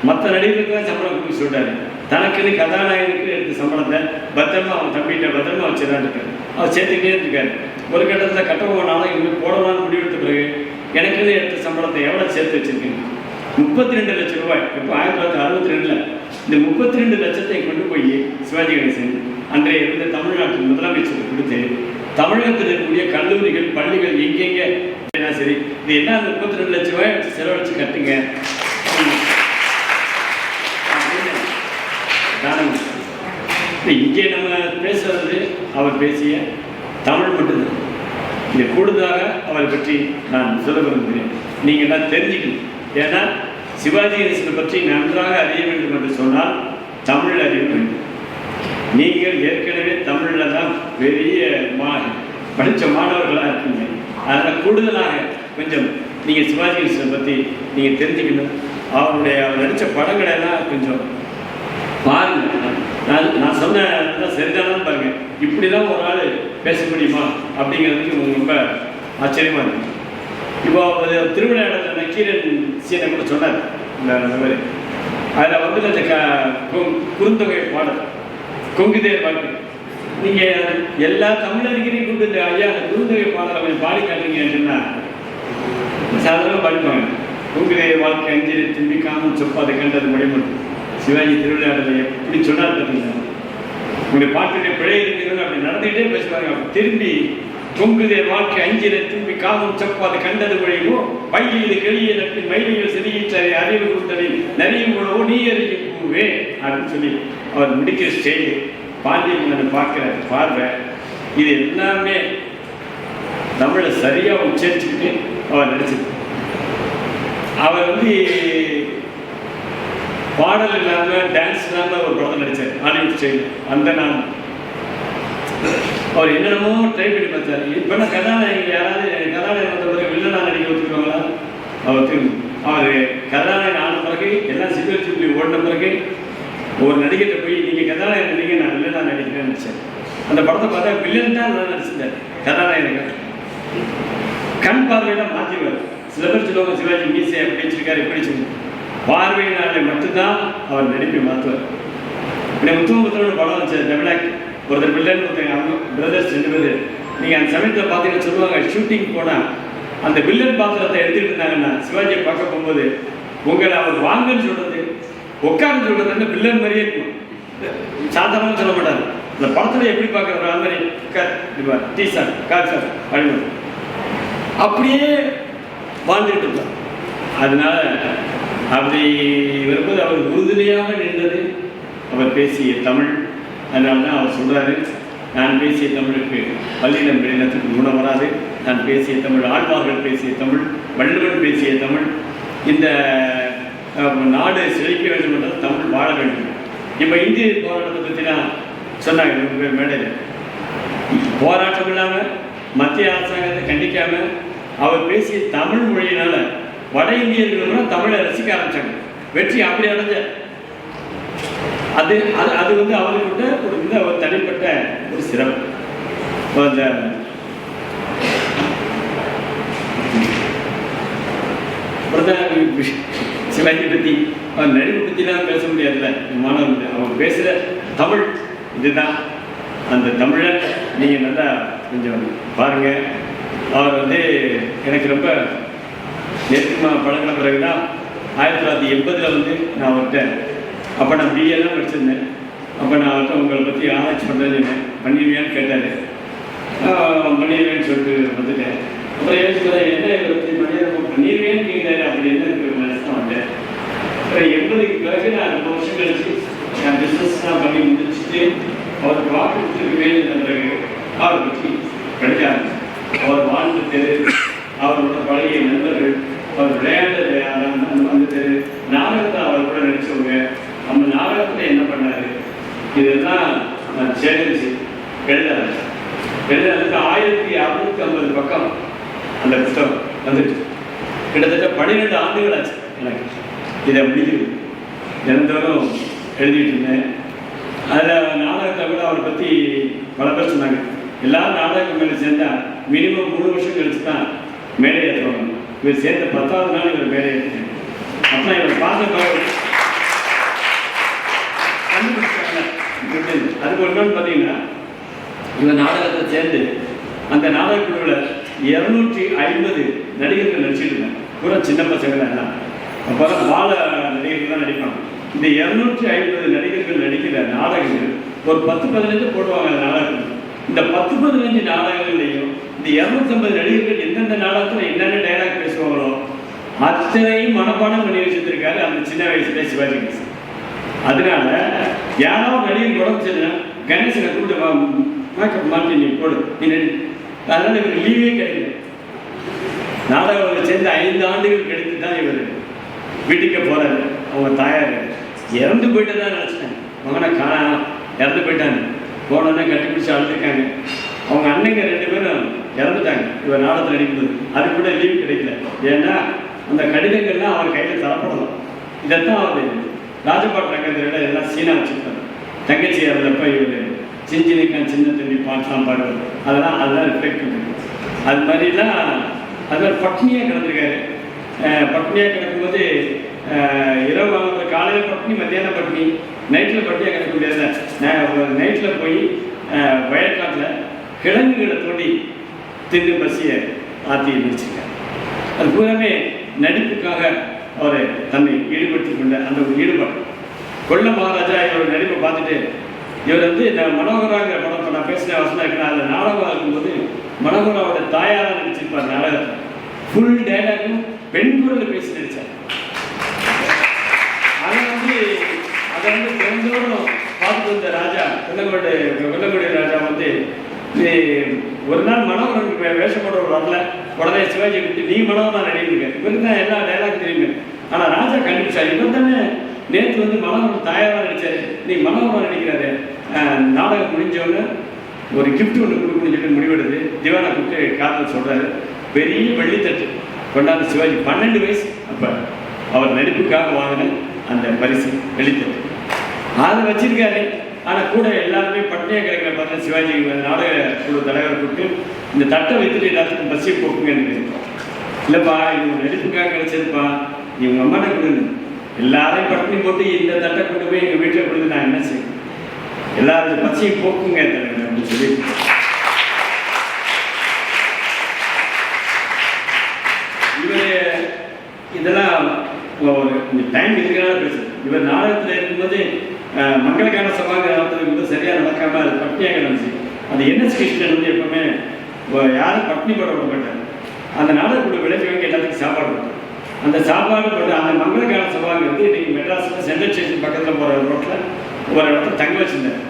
மற்ற நடிகருக்கு தான் சம்பளம் கொடுக்க சொல்லிட்டாரு. தனக்குன்னு கதாநாயகனுக்கு எடுத்த சம்பளத்தை பத்திரமா அவன் தம்பிகிட்ட பத்திரமா வச்சுதான் இருக்காரு. அவர் சேர்த்துக்கிட்டே இருக்காரு. ஒரு கட்டத்தில் கட்டபொம்மன் நாடகம் போடலான்னு முடிவெடுத்த பிறகு எனக்குன்னு எடுத்த சம்பளத்தை எவ்வளோ சேர்த்து வச்சிருக்கீங்க? 32 லட்சம் ரூபாய். இப்போ 1962 இந்த 32 லட்சத்தை கொண்டு போய் சிவாஜி கணேசன் அன்றைய இருந்த தமிழ்நாட்டின் முதலமைச்சருக்கு கொடுத்து தமிழகத்தில் இருக்கக்கூடிய கல்லூரிகள் பள்ளிகள் எங்கெங்க சரி இது என்ன அந்த 32 லட்சம் ரூபாய் வச்சு செலவழிச்சு கட்டுங்க இங்கே நம்ம பேசுறது அவர் பேசிய தமிழ் மட்டும்தான். இங்கே கூடுதலாக அவரை பற்றி நான் சொல்ல விரும்புகிறேன். நீங்கள் எல்லாம் தெரிஞ்சுக்கணும். ஏன்னா சிவாஜி கணேசனை பற்றி நன்றாக அறிய வேண்டும் என்று சொன்னால் தமிழ் அறிய வேண்டும். நீங்கள் ஏற்கனவே தமிழில் தான் பெரிய படித்த மாணவர்களாக இருக்கீங்க. அதனால் கூடுதலாக கொஞ்சம் நீங்கள் சிவாஜி கணேசனை பற்றி நீங்கள் தெரிஞ்சுக்கணும். அவர் நடித்த படங்களை எல்லாம் கொஞ்சம் பாருங்கள். நான் சொன்ன சரிதானு பாருங்க. இப்படி தான் ஒரு ஆள் பேச முடியுமா அப்படிங்கிறதுக்கு உங்களுக்கு ரொம்ப ஆச்சரியமாக இருக்கு. இப்போ திருவிழா இடத்துல நக்கீரன் சீனை கூட சொன்னார். இந்த அதில் வந்து அந்த குறுந்தொகை பாடல் கொங்குதேர் வாழ்க்கை நீங்கள் எல்லா தமிழறிஞரையும் கொண்டு இந்த ஐயா அந்த குறுந்தொகை பாடலை கொஞ்சம் பாடி காட்டுறீங்கன்னு சொன்னால் சாதாரணமாக படிப்பாங்க. கொங்குதேர் வாழ்க்கை அஞ்சிரை திரும்பி காமன் சொப்பாதை கண்டது மொழிமொழி சிவாஜி திருவிழாவில் எப்படி சொன்னார் பார்த்தீங்கன்னா உங்களுடைய பாட்டுடைய பிழை இருக்கிறது அப்படி நடந்துகிட்டே பேசுவாங்க. அப்படி திரும்பி கொங்குதேர் வாழ்க்கை அஞ்சிரை திரும்பி காமன் சொப்பாதை கண்டது மொழியோ பையிலிருந்து கெளிய நட்டு மயிலில் செடியிட்டதை அறிவு கொடுத்ததை நரியும் உணவோ நீ அறியும் பூவே அப்படின்னு சொல்லி அவர் முடிக்கிற ஸ்டேஜ் பாண்டியன் பார்க்குற பார்வை இது எல்லாமே தமிழை சரியாக உச்சரிச்சுக்கிட்டு அவர் நடிச்சிருக்கு. அவர் வந்து பாடல் இல்லாமல் டான்ஸ் இல்லாமல் ஒரு படம் நடித்தார் ஹாலிவுட் ஸ்டைல். அந்த நான் அவர் என்னென்னமோ ட்ரை பண்ணி பார்த்தார். இப்போ கதாநாயகி யாராவது கதாநாயகன் வந்த பிறகு வில்லனா நடிக்க ஒத்துக்குவாங்களா? அவர் கதாநாயகன் ஆன பிறகு எல்லாம் சில்வர் ஜூப்ளி ஓடின பிறகு ஒரு நடிகர்கிட்ட போய் நீங்கள் கதாநாயகன் நடிகை நான் வில்லனா நடிக்கிறேன்னு நினச்சேன். அந்த படத்தை பார்த்தா வில்லன் தான் நல்லா நடிச்சிருந்தார். கதாநாயகன் கண் பார்வையெல்லாம் மாற்றிவார். சில பேர் சொல்லுவாங்க சிவாஜி மீசை எப்படி வச்சிருக்காரு எப்படி சொல்லுவாங்க. பார்வையினாலே மட்டும்தான் அவர் நடிப்பை மாற்றுவார். இப்படி முத்துவமுத்தனோட படம் வச்சு டெவலாக் ஒருத்தர் வில்லன் ஒருத்தர் அவங்க பிரதர்ஸ் 2 பேர். நீங்கள் அந்த சமயத்தில் பார்த்தீங்கன்னா சொல்லுவாங்க ஷூட்டிங் போனால் அந்த வில்லன் பாத்திரத்தை எடுத்துக்கிட்டு இருந்தாங்கன்னா சிவாஜியை பார்க்க போகும்போது உங்களை அவர் வாங்கன்னு சொல்கிறது உட்கார்ந்து சொல்கிறது வில்லன் மாதிரியே இருக்கும். சாதாரணமாக சொல்ல மாட்டார். அந்த படத்தில் எப்படி பார்க்குற அந்த மாதிரி உட்கார் டீ சார் கார் சார் அப்படின்னு அப்படியே வாழ்ந்துட்டு இருந்தார். அதனால அப்படி வரும்போது அவர் உறுதுணையாக நின்றது அவர் பேசிய தமிழ். அதனால தான் அவர் சொல்கிறாரு நான் பேசிய தமிழுக்கு பள்ளியிடம் வெளியிடத்துக்கு குணம் வராது. நான் பேசிய தமிழ் ஆழ்வார்கள் பேசிய தமிழ் வள்ளுவன் பேசிய தமிழ். இந்த நாடு செழிக்க வேண்டும் என்றால் தமிழ் வாழ வேண்டும். இப்போ இந்திய போராட்டத்தை பற்றி நான் சொன்னாங்க மேடையில். போராட்டம் இல்லாமல் மத்திய அரசாங்கத்தை கண்டிக்காமல் அவர் பேசிய தமிழ் மொழியினால வட இந்தியர்கள் தமிழை ரசிக்க ஆரம்பித்தாங்க. வெற்றி அப்படி அடைஞ்ச அது அது அது வந்து அவர்கிட்ட ஒரு இந்த ஒரு தனிப்பட்ட ஒரு சிறப்பு. அந்த சிவாஜி பற்றி அவர் நடிப்பு பற்றிலாம் பேச முடியாதுல்ல மாணவர்கள். அவர் பேசுகிற தமிழ் இதுதான். அந்த தமிழை நீங்கள் நல்லா கொஞ்சம் பாருங்கள். அவர் வந்து எனக்கு ரொம்ப நெருக்கமாக பழகின பிறகு தான் 1980 வந்து நான் அவர்கிட்ட அப்போ நான் பிஏலாம் படிச்சிருந்தேன். அப்போ நான் அவர்கிட்ட உங்களை பற்றி ஆராய்ச்சி பண்ணுறது பண்ணிடுவியான்னு கேட்டார். பண்ணிடுவேன்னு சொல்லிட்டு வந்துட்டேன். அப்புறம் யோசிச்சு என்ன இதை பற்றி பண்ணிடுவேன்னு கேட்டார். அப்படின்னு எனக்கு நினச்சி வந்தேன். 80க்கு பிறகு நான் 2 வருஷம் கழிச்சு நான் பிஸ்னஸ்லாம் பண்ணி முடிச்சுட்டு அவருக்கு வாக்கு கொடுத்துருக்கவே பிறகு அவரை பற்றி படித்தாங்க. அவர் வாழ்ந்த தெரு, அவரோட பழைய நண்பர்கள், அவர் விளையாட்டு அந்த தெரு, நாடகத்தை அவர் கூட நடிச்சவங்க, அந்த நாடகத்தை என்ன பண்ணாரு இதெல்லாம் நான் சேகரிச்சு எழுதுறதுக்கு 1650 பக்கம் அந்த புத்தகம் வந்துட்டு கிட்டத்தட்ட 12 ஆண்டுகள் ஆச்சு எனக்கு இதை முடிக்கிறது. தினந்தோறும் எழுதிட்டு இருந்தேன். அதில் நாடகத்தை கூட அவரை பற்றி பல பேர் சொன்னாங்க. எல்லாரும் நாடகம் மேலே சேர்ந்தால் மினிமம் 3 வருஷம் கழிச்சு தான் மேலே ஏற்றுவாங்க. இவர் சேர்ந்த 10வது நாள் இவர் மேலே ஏற்றுங்க. அப்போ இவர் பார்த்த கண்டுபிடிச்சாங்க. அதுக்கு ஒன்றுன்னு பார்த்தீங்கன்னா இவர் நாடகத்தை சேர்ந்து அந்த நாடகக்குழுவில் 250 நடிகர்கள் நடிச்சுட்டு இருந்தாங்க. பூரா சின்ன பசங்கள் எல்லாம். அப்போ வாழ நடிகர்கள் தான் நடிப்பாங்க. இந்த 250 நடிகர்கள் நடிக்கிற நாடகங்கள் ஒரு 10-15 போடுவாங்க நாடகங்கள். இந்த 10-15 நாடகங்கள்லையும் இந்த 250 நடிகர்கள் எந்தெந்த நாடகத்தில் என்னென்ன டைலாக் பேசுவாங்களோ அத்தனையும் மனப்பாடம் பண்ணி வச்சிருக்காரு அந்த சின்ன வயசுல சிவாஜி கணேசன். அதனால யாராவது நடிகர் உடம்பு சரினா கணேசனை கூப்பிட்டு மேக்கப் மாட்டி நீ போடு நீ நடி. அதனால இவருக்கு லீவே கிடைக்கல. நாடகம் சேர்ந்து 5 ஆண்டுகள் கழித்து தான் இவர் வீட்டுக்கு போறாரு. அவங்க தாயார் இறந்து போயிட்டு தான் நினச்சிட்டாங்க. மகனை காணாம இறந்து போயிட்டாங்க. போனோன்னே கட்டிப்பிடிச்சு அழுதுருக்காங்க. அவங்க அண்ணங்க 2 பேரும் இறந்துட்டாங்க இவர் நாடகத்தில் நடிக்கும்போது. அது கூட லீவ் கிடைக்கல. ஏன்னா அந்த கடிதங்கள்லாம் அவர் கையில் தரப்படலாம். இதைத்தான் அவர் ராஜபாட்டு ரங்கத்தில் எல்லாம் சீனா வச்சுருக்காரு. தங்கச்சி இறந்தப்ப இவர் சின்ன தம்பி பாட்டெலாம் பாடுவார். அதெல்லாம் ரிஃப்ளெக்ட் பண்ணுறது. அது மாதிரிலாம் அது மாதிரி பட்னியாக கிடந்திருக்காரு. பட்னியாக கிடக்கும்போது இரவு அவங்க காலையில் பட்னி, மத்தியானம் பட்னி, நைட்டில் பட்னியாக கிடக்க முடியாது. நைட்டில் போய் வயற்காட்டில் கிழங்குகளை தோண்டி தின்னு பசியை ஆற்றி முடிச்சிருக்காரு. அது பூராமே நடிப்புக்காக அவர் தன்னை ஈடுபடுத்தி கொண்ட அந்த ஒரு ஈடுபாடு. கொல்ல மகாராஜா இவரோட நடிப்பை பார்த்துட்டு இவர் நான் மனோகராங்கிற படத்தை நான் பேசின வசனம் இருக்கிறேன். அந்த நாடகம் இருக்கும்போது மனோகராவோட தாயாராக நடிச்சிருப்பார். நாடகத்தை ஃபுல் டைலாக்கும் பெண் குரலில் பேசி நடித்தார். அதை திறந்தோறும் பார்த்துட்டு வந்த ராஜா வெள்ளங்குடி ராஜா ஒரு நாள் மனோகரன் வேஷம் போடுறவர் வரல. உடனே சிவாஜி கூப்பிட்டு நீ மனோகரன் நடிகை இவருக்கு தான் எல்லா டைலாக் தெரியுமே. ஆனால் ராஜா கண்டுபிடிச்சார். இவர் தானே நேற்று மனோகரன் தாயாராக நடிச்சாரு, நீ மனோகரன் நடிக்கிறாரு. நாடகம் முடிஞ்சவங்க ஒரு கிஃப்ட் ஒன்று கொடுக்கணும்னு சொல்லி முடிவெடுது. திவானை கூப்பிட்டு காரணம் சொல்கிறாரு. பெரிய வெள்ளித்தட்டு கொண்டாந்து சிவாஜி 12 வயசு அப்போ அவர் நடிப்புக்காக வாங்கின அந்த பரிசு வெள்ளித்தட்டு அதை வச்சிருக்காரு. ஆனால் கூட எல்லாருமே பட்னியாக கிடைக்கிற பார்த்தா சிவாஜி நாடக குழு தலைவர் கூப்பிட்டு இந்த தட்டை வைத்துட்டு எல்லாத்துக்கும் பசியை போக்குங்க. இல்லைப்பா இவங்க நடிப்புக்காக கிடைச்சதுப்பா, இவங்க அம்மாட்ட கொடுங்க. எல்லாரையும் பட்டினி போட்டு இந்த தட்டை கொண்டு போய் எங்கள் வீட்டில் கொடுத்து நான் என்ன செய்வேன், எல்லாரும் பசியை போக்குங்க தலைவர் அப்படின்னு சொல்லி இவர் இதெல்லாம் ஒரு டைம் இருக்கிறனால பேசுது. இவர் நாடகத்தில் இருக்கும்போது மக்களுக்கான சபாங்க நடத்துறது சரியாக நடக்காமல் அது பட்னியாக நடந்துச்சு. அது NS கிருஷ்ணன் எப்பவுமே யாரும் பட்னி போட விட மாட்டார். அந்த நாடகக்குழு விளைச்சி வாங்கி எல்லாத்துக்கும் சாப்பாடு கொடுத்தார். அந்த சாப்பாடு போட்டு அந்த மங்களக்கான சபாங்கிறது இன்றைக்கி மெட்ராஸில் சென்ட்ரல் ஸ்டேஷன் பக்கத்தில் போகிற ரோட்டில் ஒரு இடத்துல தங்க வச்சுருந்தார்.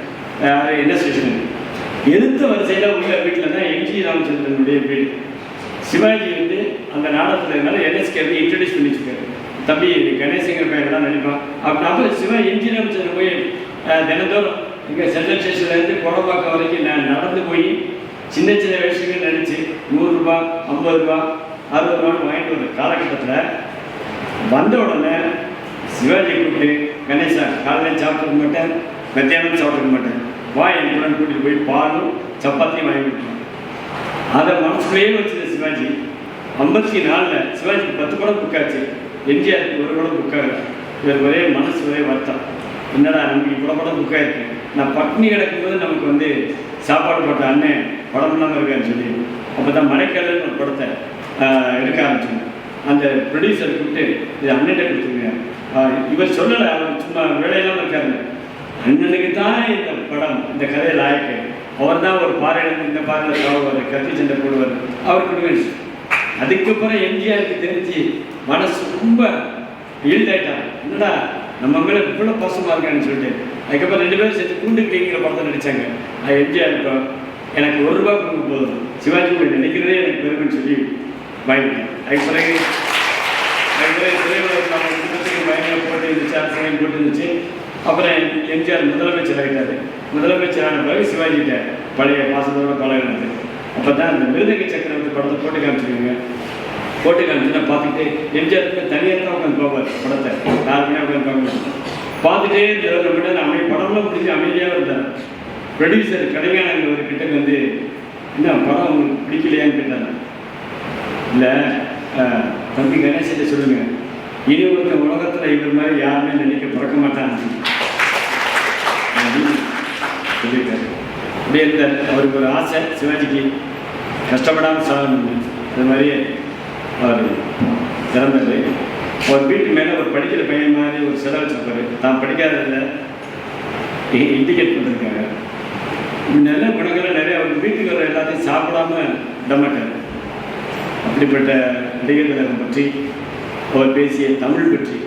NS ஸ்டேஷன் எதிர்த்த வரிசையில் உள்ள வீட்டில் தான் MG ராமச்சந்திரனுடைய வீடு. சிவாஜி அந்த நாடகத்தில் இருந்தாலும் NSக்கு இன்ட்ரடியூஸ் பண்ணி வச்சுருக்காரு. தம்பி கணேசங்கிற பையன் நடிப்பான் அப்படின்னா சிவாஜி MG ராமச்சந்திரன் போய் தினந்தோறும் இங்கே சென்ட்ரல் ஸ்டேஷன்லேருந்து குடம்பாக்கம் வரைக்கும் நான் நடந்து போய் சின்ன சின்ன விஷயங்கள் நடித்து 100 ரூபா 50 ரூபா 60 ரூபான்னு வாங்கிட்டு வந்த காலகட்டத்தில் வந்த உடனே சிவாஜி கூப்பிட்டு கணேசா காலையில் சாப்பிட்டுக்க மாட்டேன், மத்தியானம் சாப்பிட்டுக்க மாட்டேன், வா என் கூட கூட்டிகிட்டு போய் பாலும் சப்பாத்தியும் வாங்கி கொடுத்தோம். அதை மனசுலேயே வச்சுது சிவாஜி. 54 சிவாஜிக்கு 10 படம் புக் ஆச்சு. எம்ஜிஆருக்கு 1 படம் புக் ஆகல. இவர் ஒரே மனசு ஒரே வருத்தம், என்னடா நமக்கு இவ்வளோ படம் புக் ஆகிருக்கு, நான் பட்னி கிடக்கும்போது நமக்கு சாப்பாடு போட்ட அண்ணன் படம் இல்லாமல் இருக்கான்னு சொல்லி அப்போ தான் மலைக்கல்லன்னு ஒரு படத்தை எடுக்க ஆரம்பிச்சோம். அந்த ப்ரொடியூசர் கூப்பிட்டு இது அண்ணன்கிட்ட கொடுத்துருங்க. இவர் சொல்லலை, அவர் சும்மா வேலையெல்லாம் இருக்காரு. அண்ணனுக்கு தான் இந்த படம் இந்த கதையை லாயக்கு, அவர் தான் ஒரு பாறையில் இந்த பாறையில் சாவுவார், கத்தி சண்டை போடுவார், அவர் கொடுங்க. அதுக்கப்புறம் எம்ஜிஆருக்கு தெரிஞ்சு மனசு ரொம்ப ஈல்டாயிட்டாங்க. என்னடா நம்ம மேலே இவ்வளோ பாசமாக இருக்கான்னு சொல்லிட்டு அதுக்கப்புறம் 2 பேரும் சேர்த்து கூண்டுக்கிட்டேங்கிற படத்தை நடித்தாங்க. எம்ஜிஆர் இப்போ எனக்கு 1 ரூபா கொடுக்க போதும், சிவாஜி போய் நினைக்கிறதே எனக்கு பெருமைன்னு சொல்லி வாங்கிட்டேன். அதுக்கு பிறகு குடும்பத்துக்கு பயங்கர போட்டு இருந்துச்சு, அரசாங்கம் போட்டு இருந்துச்சு. அப்புறம் எம்ஜிஆர் முதலமைச்சர் ஆகிட்டார். முதலமைச்சரான பிறகு சிவாஜிகிட்ட பழைய பாசத்தோட பழகினாரு. அப்போ தான் இந்த மிருதங்க சக்கரவர்த்தி படத்தை போட்டு காமிச்சிருக்காங்க. போட்டு காமிச்சுன்னா பார்த்துக்கிட்டு எம்ஜிஆருக்கு தனியாக தான் உட்காந்து பார்ப்பார் படத்தை, யாருக்குமே உட்காந்து பார்க்க பார்த்துட்டே இருந்த அமைதி படம்லாம் பிடிச்சி அமைதியாக இருந்தார். ப்ரொடியூசர் கலைஞானவர்கிட்ட என்ன படம் உங்களுக்கு பிடிக்கலையான்னு கேட்டாங்க. இல்லை தம்பி கணேசத்தை சொல்லுங்கள், இனி ஒரு உலகத்தில் இவர் மாதிரி யாருமே நினைக்க பிறக்க மாட்டாங்க சொல்லியிருக்காரு. அப்படியே இருந்தார். அவருக்கு ஒரு ஆசை, சிவாஜிக்கு கஷ்டப்படாமல் சாகணும். அது மாதிரியே அவர் இறந்தது. ஒரு வீட்டு மேலே ஒரு படிக்கிற பையன் மாதிரி ஒரு சிலை வச்சுருப்பாரு. தான் படிக்காததில் இண்டிகேட் பண்ணிருக்காங்க. நல்ல குணங்களை நிறைய அவர் வீட்டுக்கு வர எல்லாத்தையும் சாப்பிடாம விடமாட்டார். அப்படிப்பட்ட நடிகர் திலகம் பற்றி அவர் பேசிய தமிழ் பற்றி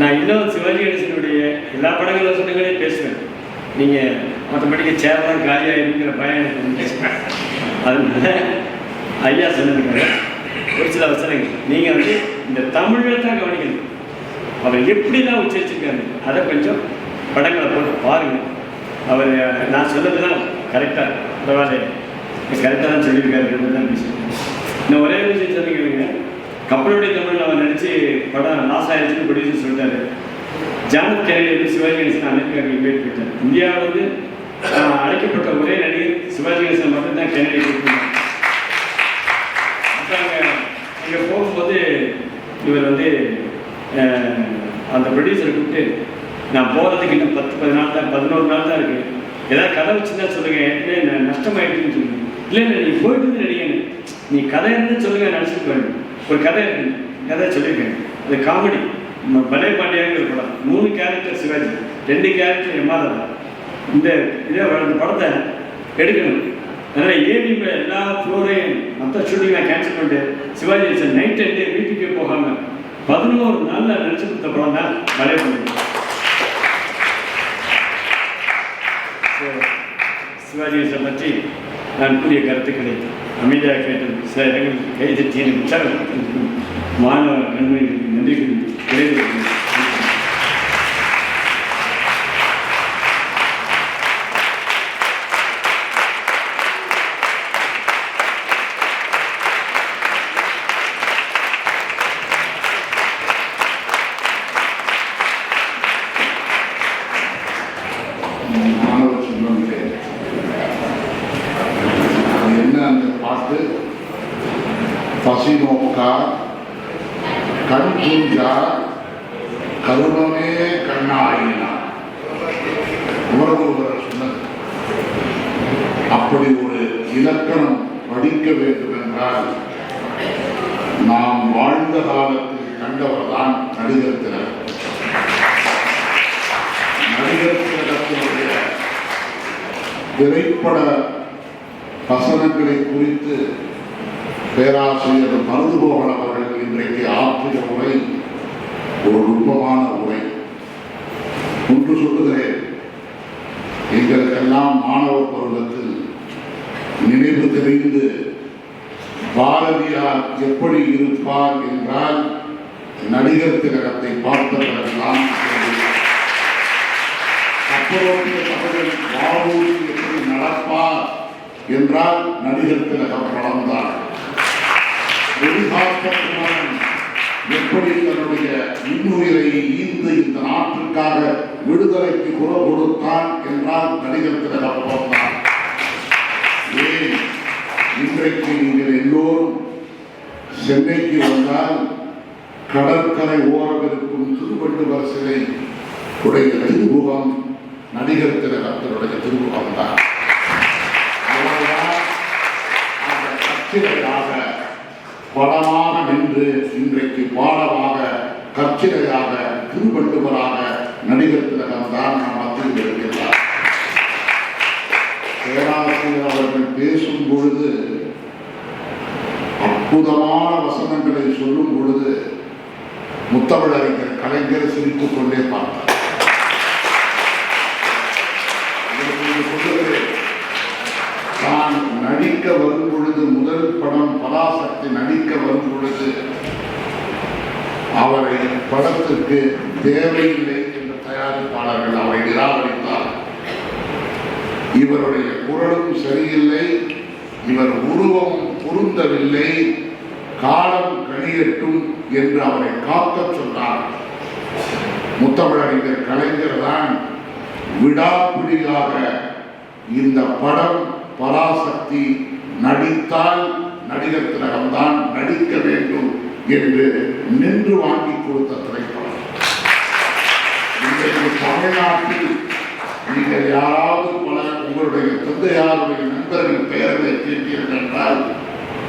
நான் இன்னும் சிவாஜி கணேசனுடைய எல்லா படங்களும் சொன்னங்களே பேசுவேன். நீங்கள் மற்றபடிக்கு சேரலாம் காலியாக இருக்கிற பயம் எனக்கு பேசுவேன். அதனால ஐயா சொன்னதுக்காக ஒரு சில அவசரங்கள் நீங்கள் வந்து இந்த தமிழில் தான் கவனிக்கணும். அவர் எப்படிலாம் உச்சரிச்சிருக்காரு அதை கொஞ்சம் படங்களை போட்டு பாருங்கள். அவர் நான் சொன்னதுலாம் கரெக்டாக பரவாயில்ல, கரெக்டாக தான் சொல்லியிருக்காரு தான் பேசுகிறேன். இன்னும் ஒரே விஷயம் சொன்னீங்க, கப்பலுடைய தமிழ் அவர் நடித்து படம் லாஸ் ஆயிடுச்சுன்னு ப்ரொடியூசர் சொல்லிட்டாரு. ஜானத் கெனடி வந்து சிவாஜி கணேசன் அமெரிக்காவுக்கு இன்வைட் போயிட்டார். இந்தியாவில் வந்து அழைக்கப்பட்ட ஒரே நடிகர் சிவாஜி கணேசன் மட்டும்தான் கெனடி கொடுத்துருந்தாங்க. அங்கே போகும்போது இவர் வந்து அந்த ப்ரொடியூசரை கூப்பிட்டு, நான் போகிறதுக்கு இன்னும் 10 நாள் தான் 11 நாள் தான் இருக்குது, ஏதாவது கதை வச்சுருந்தா சொல்லுங்கள், ஏற்கனவே நஷ்டமாயிடுச்சுன்னு சொல்லுங்கள். இல்லை நீ போயிட்டு வந்து நடிகன்னு, நீ கதை இருந்து சொல்லுங்கள், நடிச்சுட்டு போயிடுங்க. ஒரு கதை இருக்கு, கதை சொல்லியிருக்கேன். அது காமெடி. பலே பாண்டியாங்கிற படம், 3 கேரக்டர் சிவாஜி, 2 கேரக்டர் எம்ஆர்ஆர். இந்த படத்தை எடுக்கணும். அதனால் ஏவியில் எல்லா ஃப்ளோரையும் மற்ற ஷூட்டிங் நான் கேன்சல் பண்ணிட்டு சிவாஜி சார் நைட் டே வீட்டுக்கே போகாமல் 11 நாளில் நினச்சி கொடுத்த படம் தான் பலே பாண்டியன். சிவாஜி சார் பற்றி நான் கூறிய கருத்துக்களை அமைதியாக கேட்டது. சில இடங்களுக்கு கைதட்டி எனக்கு உற்சாகம் மாணவ நண்பர்களுக்கு நன்றி கூறி பசிநோக்கா கண் தூஞ்சா கருணமே கண்ணாயினார் உறவுகள் சொன்னது. அப்படி ஒரு இலக்கணம் படிக்க வேண்டும் என்றால் நாம் வாழ்ந்த காலத்தில் கண்டவர்தான் நடிகர் திலகம். நடிகர் திலகத்தினுடைய திரைப்பட வசனங்களை குறித்து பேராசிரியர் மருதுபோகன் அவர்கள் இன்றைக்கு ஆற்றிய உரை ஒரு நுட்பமான உரை. ஒன்று சொல்லுகிறேன், எங்களுக்கெல்லாம் மாணவ பருவத்தில் நினைவு தெரிந்து பாரதியார் எப்படி இருப்பார் என்றால் நடிகர் திலகத்தை பார்த்த பிறகுதான் அப்போதைய தமிழில் வாவூசி எப்படி நடப்பார் என்றால் நடிகர் திலகம் வளர்ந்தார். எப்படி தன்னுடைய இன்னுயிரை ஈந்து இந்த நாட்டிற்காக விடுதலைக்கு குரல் கொடுத்தான் என்றால் நடிகர் திலகம் பிறந்தார். ஏன் இன்றைக்கு நீங்கள் எல்லோரும் சென்னைக்கு வந்தால் கடற்கரை ஓரம் இருக்கும் திருவள்ளுவர் சிலை உடைய திருமுகம் நடிகர் திலகத்தினுடைய திருமுகம் தான். அவர்தான் அந்த கட்சிகளாக படமாக நின்று இன்றைக்கு பாடமாக கச்சிலையாக திருவள்ளுவராக நடிகர் திலகம் தான் நாம் மத்தியில் இருக்கிறார். பேராசிரியர் அவர்கள் பேசும் பொழுது அற்புதமான வசனங்களை சொல்லும் பொழுது முத்தமிழறிஞர் கலைஞர் சிரித்துக் கொண்டே பார்த்தார். நான் நடிக்க வரும் பொழுது முதல் படம் பராசக்தி நடிக்க வரும் பொழுது அவரை படத்திற்கு தேவையில்லை என்ற தயாரிப்பாளர்கள் அவரை நிராகரித்தார். இவருடைய குரலும் சரியில்லை, இவர் உருவம் பொருந்தவில்லை, காலம் கணியட்டும் என்று அவரை காக்க சொன்னார். முத்தமிழறிஞர் கலைஞர் தான் விடாப்பிடியாக இந்த படம் பராசக்தி நடித்தால் நடிகர் திலகம் தான் நடிக்க வேண்டும் என்று நின்று வாங்கி கொடுத்த திரைப்படம். இன்றைக்கு தமிழ்நாட்டில் நீங்கள் யாராவது பல உங்களுடைய தந்தையாருடைய நண்பர்கள் பெயர்களை கேட்டீர்கள் என்றால்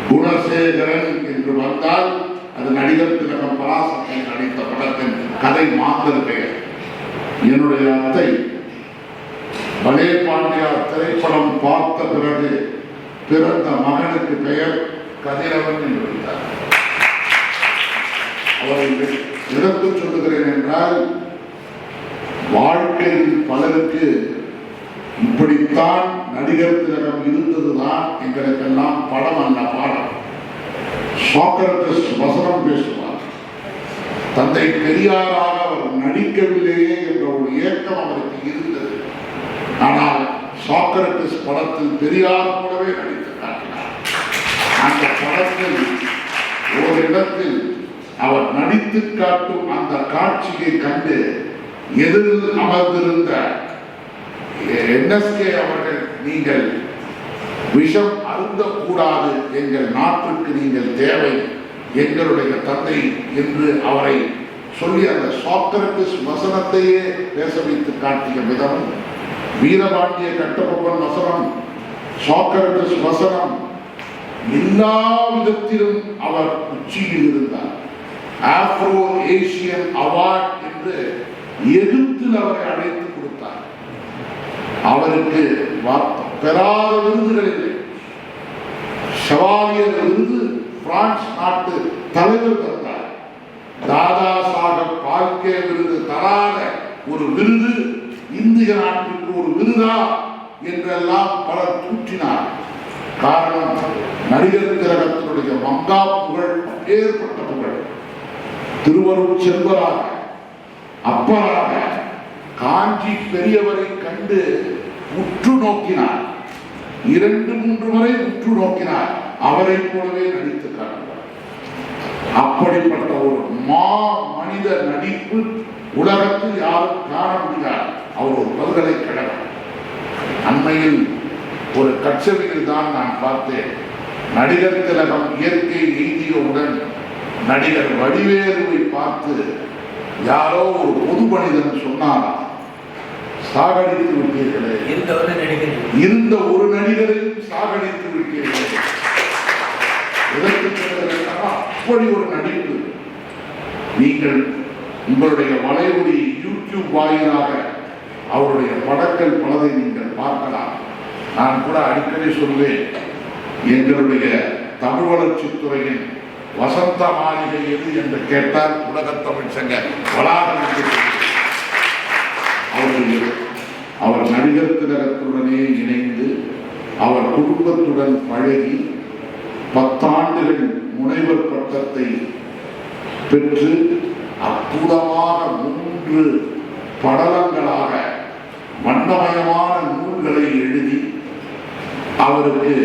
குணசேகரன் என்று வந்தால் அது நடிகர் திலகம் பராசக்தி நடித்தார். அத்தை மாந்தர் பெயர். என்னுடைய அத்தை பலே பாண்டியா திரைப்படம் பார்த்த பிறகு பிறந்த மகனுக்கு பெயர் கதிரவன் என்று வைத்தார். அவரை எடுத்து சொல்லுகிறேன் என்றால், வாழ்க்கையில் பலருக்கு இப்படித்தான் நடிகர் திலகம் இருந்ததுதான் எங்களுக்கெல்லாம் படம் அல்ல பாடம். சாக்ரட்டிஸ் வசனம் பேசுவார். தந்தை பெரியாராக அவர் நடிக்கவில்லையே என்ற ஒரு ஏக்கம் அவருக்கு இருந்தது. ஆனால் சாக்ரட்டிஸ் படத்தில் பெரியார் கூடவே நடித்து காட்டினார். அந்த படத்தில் ஒரு இடத்தில் அவர் நடித்து காட்டும் அந்த காட்சியை கண்டு எதிரில் அமர்ந்திருந்த NSK அவர்கள், நீங்கள் விஷம் அருந்தக்கூடாது, எங்கள் நாட்டுக்கு நீங்கள் தேவை, எங்களுடைய தந்தை என்று அவரை சொல்லி அந்த சாக்ரட்டிஸ் வசனத்தையே பேச வைத்து காட்டிய விதம், வீரபாண்டிய கட்டபொம்மன் வசனம், சாக்ரட்டிஸ் வசனம், எல்லா விதத்திலும் அவர் உச்சியில் இருந்தார். ஆப்ரோ ஏசியன் அவார்ட் என்று எகிப்தில் அவரை அழைத்து கொடுத்தார். அவருக்கு பெறாத விருதுகள் இல்லை. ஷவாலியர் விருது பிரான்ஸ் நாட்டு தலைவர் தந்தார். தாதா சாஹப் பால்கே விருது தராத ஒரு விருது இந்திய நாட்டிற்கு ஒரு விருதா என்றெல்லாம் பலர் தூற்றினார். காரணம், நடிகர் திலகத்தினுடைய மங்கா புகழ் ஏற்பட்ட புகழ். திருவருட் செல்வராக, அப்பராக காஞ்சி பெரியவரை கண்டு உற்று நோக்கினார். 2-3 முறை உற்று நோக்கினார். அவரை போலவே நடித்து காட்டுவார். அப்படிப்பட்ட ஒரு மா மனித நடிப்பு உலகத்தில் யாரும் காண முடியாது. அவர் ஒரு பல்கலைக்கழகம். அண்மையில் ஒரு கச்சேரியில் தான் நான் பார்த்தேன். நடிகர் திலகம் இயற்கை எய்தியவுடன் நடிகர் வடிவேலுவை பார்த்து யாரோ ஒரு பொது மனிதன் சொன்னாரா, சாகடித்து விட்டீர்களே, இருந்த ஒரு நடிகரையும் சாகடித்து விட்டீர்களே. அப்படி ஒரு நடிப்பு. நீங்கள் உங்களுடைய வலையொலி யூடியூப் வாயிலாக அவருடைய படங்கள் பலதை நீங்கள் பார்க்கலாம். நான் கூட அடிக்கடி சொல்வேன், எங்களுடைய தமிழ் வளர்ச்சித் துறையின் வசந்த மாளிகை எது என்று கேட்டால் உலகத் தமிழ் சங்க வளாகம். அவர் நடிகர் திலகத்துடனே இணைந்து அவர் குடும்பத்துடன் பழகி 10 ஆண்டுகள் முனைவர் பட்டத்தை பெற்று அற்புதமாக 3 படலங்களாக வண்ணமயமான நூல்களை எழுதி அவருக்கு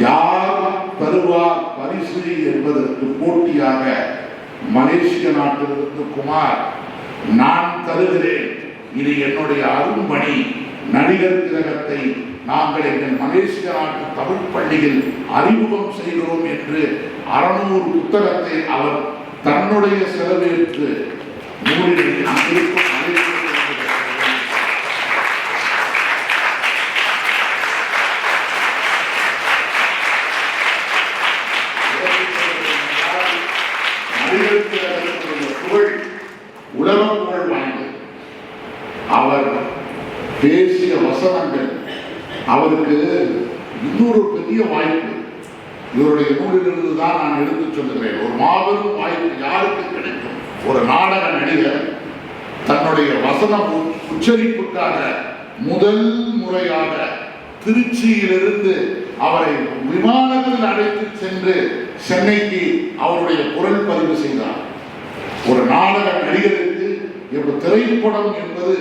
யார் தருவார் பரிசு என்பதற்கு போட்டியாக மலேசிய நாட்டிலிருந்து குமார், நான் தருகிறேன், இது என்னுடைய அரும்பணி, நடிகர் திலகத்தை நாங்கள் எங்கள் மலேசிய நாட்டு தமிழ் பள்ளியில் அறிமுகம் செய்கிறோம் என்று 600 புத்தகத்தை அவர் தன்னுடைய செலவேற்று நூலில் அங்கிருக்கும் புகழ் உலக புகழ் வாய்ந்தது. அவர் பேசிய வசனங்கள் அவருக்கு இன்னொரு பெரிய வாய்ப்பு. இவருடைய நூலிலிருந்து தான் நான் எடுத்து சொல்லுகிறேன். ஒரு மாபெரும் வாய்ப்பு யாருக்கு கிடைக்கும்? ஒரு நாடக நடிகர் தன்னுடைய வசனம் உச்சரிப்புக்காக முதல் முறையாக திருச்சியிலிருந்து அவரை விமானத்தில் அழைத்து சென்று சென்னைக்கு அவருடைய குரல் பதிவு செய்தார். ஒரு நாடக நடிகருக்கு இப்ப திரைப்படம் என்பது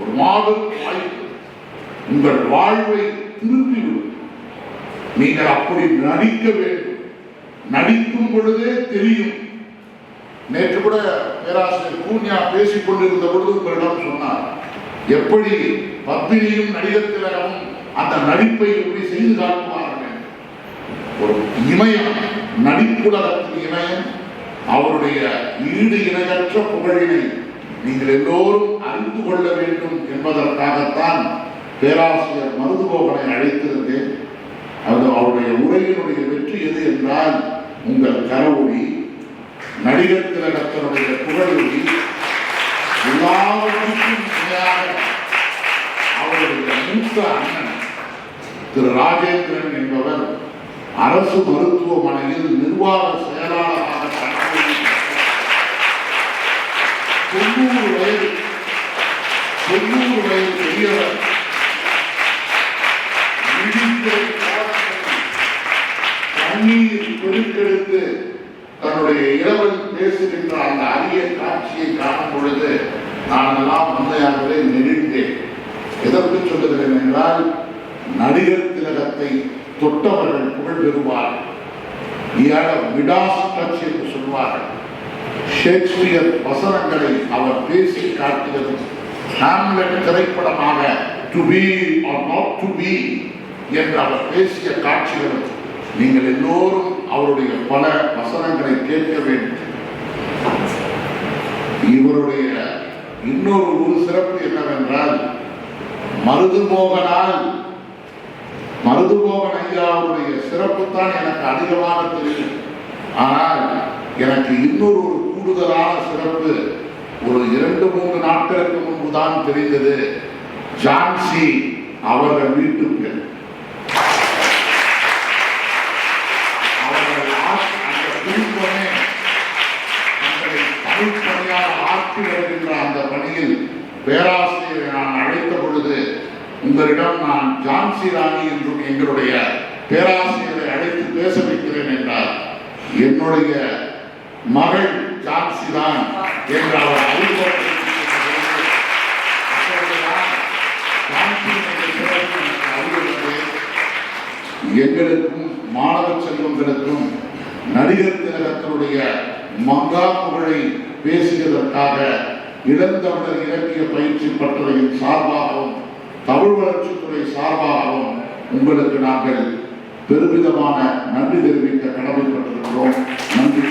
ஒரு மாபெரும் வாய்ப்பு. உங்கள் வாழ்வை திருப்பிவிடும். நீங்கள் அப்படி நடிக்க வேண்டும். நடிக்கும் பொழுதே தெரியும். நேற்று கூட பேராசிரியர் கூன்யா பேசிக் கொண்டிருந்த பொழுது உங்களிடம் சொன்னார், எப்படி பத்மினியும் நடிகர் திலகமும் அந்த நடிப்பை எப்படி செய்து காட்டுவார்கள். ஒரு இமயம், நடிப்புலகத்தின் இமயம், அவருடைய ஈடு இணையற்ற புகழினை நீங்கள் எல்லோரும் அறிந்து கொள்ள வேண்டும் என்பதற்காகத்தான் பேராசிரியர் மருதுகோபனை அழைத்திருந்தேன். அது அவருடைய உரையினுடைய வெற்றி எது என்றால், உங்கள் கரவொலி, நடிகர் திலகத்தினுடைய புகழொலி எல்லாவற்றுக்கும் இணையாக அவருடைய மூத்த அண்ணன் திரு ராஜேந்திரன் என்பவர் அரசு மருத்துவமனையில் நிர்வாக செயலாளராக பணிபுரிகிறார். 90 வயது பெரியவர். கண்ணீர் பெருக்கெடுத்து தன்னுடைய இரவில் பேசுகின்ற அந்த அரிய காட்சியை காணும் பொழுது நான் எல்லாம் உண்மையாகவே நெகிழ்ந்தேன். எதற்கு சொல்லுகிறேன் என்றால், நடிகர் திலகத்தை தொட்டவர்கள் புகழ் பெறுவார்கள். விடாஸ் டச் என்று சொல்வார்கள். ஷேக்ஸ்பியர் வசனங்களை அவர் பேசி காட்டுகிறது. ஹாம்லெட் திரைப்படமாக to be or not to be என்று அவர் பேசிய காட்சிகள் நீங்கள் எல்லோரும் அவருடைய பல வசனங்களை கேட்க வேண்டும். இவருடைய இன்னொரு சிறப்பு என்னவென்றால், மருதுமோகன் ஐயாவுடைய சிறப்பு தான் எனக்கு அதிகமாக தெரியும். ஆனால் எனக்கு இன்னொரு கூடுதலான சிறப்பு ஒரு 2-3 நாட்களுக்கு முன்பு தான் தெரிந்தது. ஜான்சி அவர்கள் வீட்டுக்கு தமிழ் பணியாக ஆற்றி வருகின்ற அந்த பணியில் பேராசிரியரை நான் அழைத்த பொழுது, உங்களிடம் நான் ஜான்சி ராணி என்றும் எங்களுடைய பேராசிரியரை அழைத்து பேச வைக்கிறேன் என்றார். என்னுடைய மகள் ஜான்சி தான் என்று அவர் எங்களுக்கும் மாணவ செல்வங்களுக்கும் நடிகர் திலகத்தினுடைய மங்கா புகழை பேசியதற்காக இளந்தமிழர் இலக்கிய பயிற்சி பட்டறையின் சார்பாகவும் தமிழ் வளர்ச்சித்துறை சார்பாகவும் உங்களுக்கு நாங்கள் பெருமிதமான நன்றி தெரிவிக்க கடமைப்பட்டிருக்கிறோம். நன்றி.